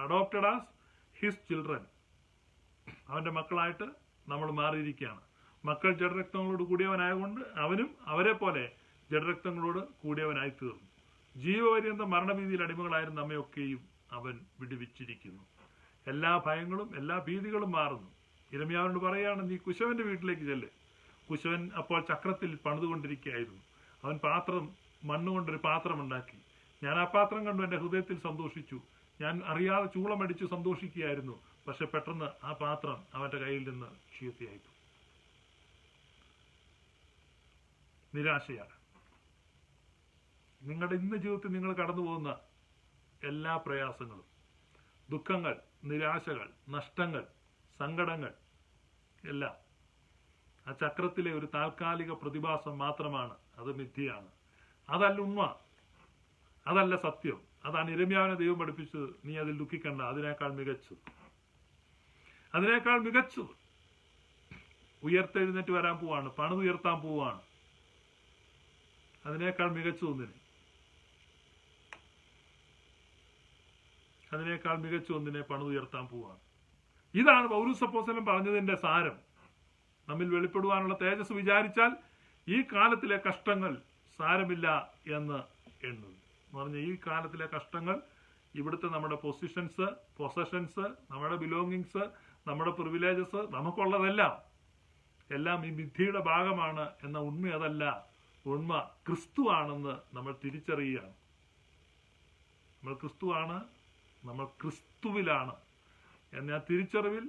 adopted as his children. അവന്റെ മക്കളായിട്ട് നമ്മൾ മാറിയിരിക്കുകയാണ്. മക്കൾ ജഡരക്തങ്ങളോട് കൂടിയവനായതുകൊണ്ട് അവനും അവരെ പോലെ ജഡരക്തങ്ങളോട് കൂടിയവനായി തീർന്നു. ജീവപര്യന്ത മരണഭീതിയിൽ അടിമകളായിരുന്ന നമ്മയൊക്കെയും അവൻ വിടുവിച്ചിരിക്കുന്നു. എല്ലാ ഭയങ്ങളും എല്ലാ ഭീതികളും മാറുന്നു. യിരെമ്യാവിനോട് പറയുകയാണ്, നീ കുശവന്റെ വീട്ടിലേക്ക് ചെല്ല്. കുശവൻ അപ്പോൾ ചക്രത്തിൽ പണിതുകൊണ്ടിരിക്കുകയായിരുന്നു. അവൻ മണ്ണുകൊണ്ടൊരു പാത്രം ഉണ്ടാക്കി. ഞാൻ ആ പാത്രം കണ്ടു എന്റെ ഹൃദയത്തിൽ സന്തോഷിച്ചു. ഞാൻ അറിയാതെ ചൂളമടിച്ചു സന്തോഷിക്കുകയായിരുന്നു. പക്ഷെ പെട്ടെന്ന് ആ പാത്രം അവന്റെ കയ്യിൽ നിന്ന് ചീത്തയായിപ്പോയി. നിരാശയാണ്. നിങ്ങളുടെ ഇന്ന് ജീവിതത്തിൽ നിങ്ങൾ കടന്നു പോകുന്ന എല്ലാ പ്രയാസങ്ങളും, ദുഃഖങ്ങൾ, നിരാശകൾ, നഷ്ടങ്ങൾ, സങ്കടങ്ങൾ എല്ലാം ആ ചക്രത്തിലെ ഒരു താൽക്കാലിക പ്രതിഭാസം മാത്രമാണ്. അത് മിഥ്യയാണ്. അതല്ല ഉണ്മ, അതല്ല സത്യം. അതാണ് യിരെമ്യാവിനെ ദൈവം പഠിപ്പിച്ചത്. നീ അതിൽ ദുഃഖിക്കണ്ട, അതിനേക്കാൾ മികച്ചത് ഉയർത്തെഴുന്നേറ്റ് വരാൻ പോവാണ്, പണിതുയർത്താൻ പോവാണ്. അതിനേക്കാൾ മികച്ച ഒന്നിനെ പണിതുയർത്താൻ പോവാണ്. ഇതാണ് പൗലോസ് അപ്പോസ്തലൻ പറഞ്ഞതിന്റെ സാരം. നമ്മിൽ വെളിപ്പെടുവാനുള്ള തേജസ് വിചാരിച്ചാൽ ഈ കാലത്തിലെ കഷ്ടങ്ങൾ സാരമില്ല എന്ന് എണ്ണുന്നു. എന്ന് പറഞ്ഞ ഈ കാലത്തിലെ കഷ്ടങ്ങൾ, ഇവിടുത്തെ നമ്മുടെ പൊസഷൻസ്, നമ്മുടെ ബിലോങ്ങിങ്സ്, നമ്മുടെ പ്രിവിലേജസ്, നമുക്കുള്ളതെല്ലാം ഈ വിധിയുടെ ഭാഗമാണ് എന്ന ഉണ്മ അതല്ല. ഉണ്മ ക്രിസ്തുവാണെന്ന് നമ്മൾ തിരിച്ചറിയുകയാണ്. നമ്മൾ ക്രിസ്തുവാണ്, നമ്മൾ ക്രിസ്തുവിലാണ് എന്ന ആ തിരിച്ചറിവിൽ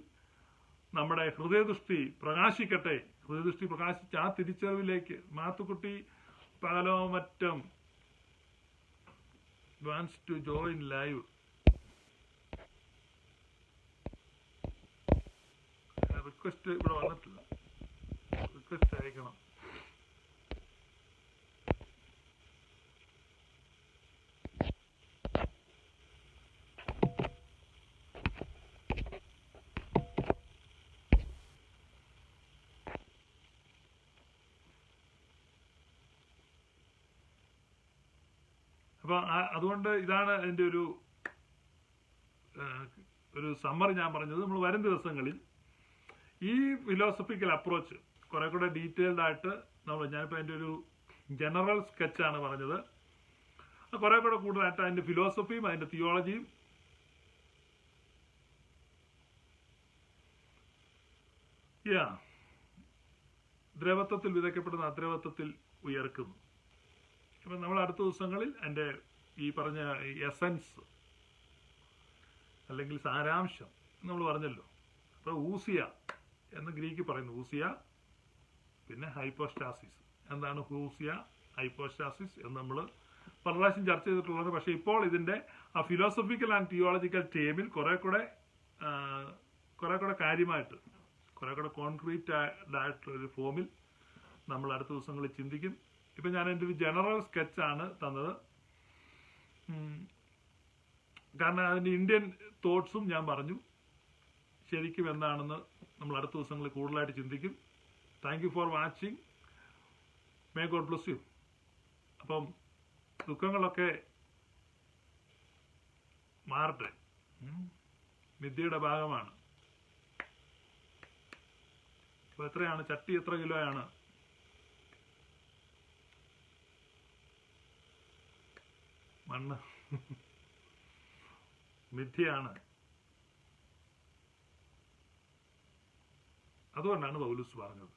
നമ്മുടെ ഹൃദയദൃഷ്ടി പ്രകാശിക്കട്ടെ. ഹൃദയദൃഷ്ടി പ്രകാശിച്ച ആ തിരിച്ചറിവിലേക്ക് Mathukutty Pakalomattam wants to join live. Request ഇവിടെ വന്നിട്ടില്ല. റിക്വസ്റ്റ് അയക്കണം. അപ്പൊ അതുകൊണ്ട് ഇതാണ് അതിന്റെ ഒരു സമ്മറി ഞാൻ പറഞ്ഞത്. നമ്മൾ വരും ദിവസങ്ങളിൽ ഈ ഫിലോസഫിക്കൽ അപ്രോച്ച് കുറെ കൂടെ ഡീറ്റെയിൽഡ് ആയിട്ട് ഞാനിപ്പോ അതിന്റെ ഒരു ജനറൽ സ്കെച്ചാണ് പറഞ്ഞത്. കുറെ കൂടെ കൂടുതലായിട്ട് അതിന്റെ ഫിലോസഫിയും അതിന്റെ തിയോളജിയും ദ്രവത്വത്തിൽ വിതയ്ക്കപ്പെടുന്ന അദ്രവത്വത്തിൽ ഉയർക്കുന്നു. അപ്പൊ നമ്മൾ അടുത്ത ദിവസങ്ങളിൽ എൻ്റെ ഈ പറഞ്ഞ എസൻസ് അല്ലെങ്കിൽ സാരാംശം നമ്മൾ പറഞ്ഞല്ലോ. അപ്പൊ ഊസിയ എന്ന് ഗ്രീക്ക് പറയുന്നു. ഊസിയ, പിന്നെ ഹൈപ്പോസ്റ്റാസിസ്. എന്താണ് ഊസിയ, ഹൈപ്പോസ്റ്റാസിസ് എന്ന് നമ്മൾ പല പ്രാവശ്യം ചർച്ച ചെയ്തിട്ടുള്ളത്. പക്ഷെ ഇപ്പോൾ ഇതിന്റെ ആ ഫിലോസഫിക്കൽ ആൻഡ് തിയോളജിക്കൽ ടേമിൽ കുറെ കൂടെ കാര്യമായിട്ട്, കുറെ കൂടെ കോൺക്രീറ്റ് ആയിട്ടുള്ള ഒരു ഫോമിൽ നമ്മൾ അടുത്ത ദിവസങ്ങളിൽ ചിന്തിക്കും. ഇപ്പൊ ഞാൻ എൻ്റെ ഒരു ജനറൽ സ്കെച്ചാണ് തന്നത്. കാരണം അതിന്റെ ഇന്ത്യൻ തോട്ട്സും ഞാൻ പറഞ്ഞു. ശരിക്കും എന്താണെന്ന് നമ്മൾ അടുത്ത ദിവസങ്ങളിൽ കൂടുതലായിട്ട് ചിന്തിക്കും. Thank you for watching. May God bless U. അപ്പം ദുഃഖങ്ങളൊക്കെ മാറട്ടെ. വിദ്യയുടെ ഭാഗമാണ്. അപ്പൊ എത്രയാണ് ചട്ടി? എത്ര കിലോയാണ്? മണ്ണ് മിഥ്യയാണ്. അതുകൊണ്ടാണ് പൗലോസ് പറഞ്ഞത്,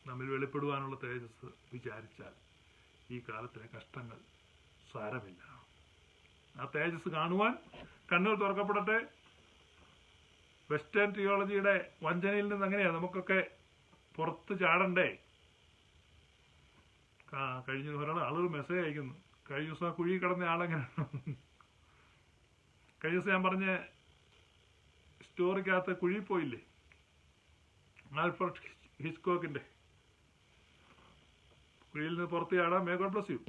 നമ്മിൽ വെളിപ്പെടുവാനുള്ള തേജസ് വിചാരിച്ചാൽ ഈ കാലത്തിലെ കഷ്ടങ്ങൾ സാരമില്ല. ആ തേജസ് കാണുവാൻ കണ്ണുകൾ തുറക്കപ്പെടട്ടെ. വെസ്റ്റേൺ തിയോളജിയുടെ വഞ്ചനയിൽ നിന്ന് എങ്ങനെയാണ് നമുക്കൊക്കെ പുറത്ത് ചാടണ്ടേ? കഴിഞ്ഞ ഒരാൾ ആളൊരു മെസ്സേജ് അയക്കുന്നു, കഴിഞ്ഞ ദിവസം ആ കുഴി കിടന്ന ആളെങ്ങനെയാണ്? കഴിഞ്ഞ ദിവസം ഞാൻ പറഞ്ഞ സ്റ്റോറിക്കകത്ത് കുഴി പോയില്ലേ, ആൽഫ്രഡ് ഹിച്ച്കോക്കിന്റെ കുഴിയിൽ നിന്ന് പുറത്ത് ചാടാം. May God bless U.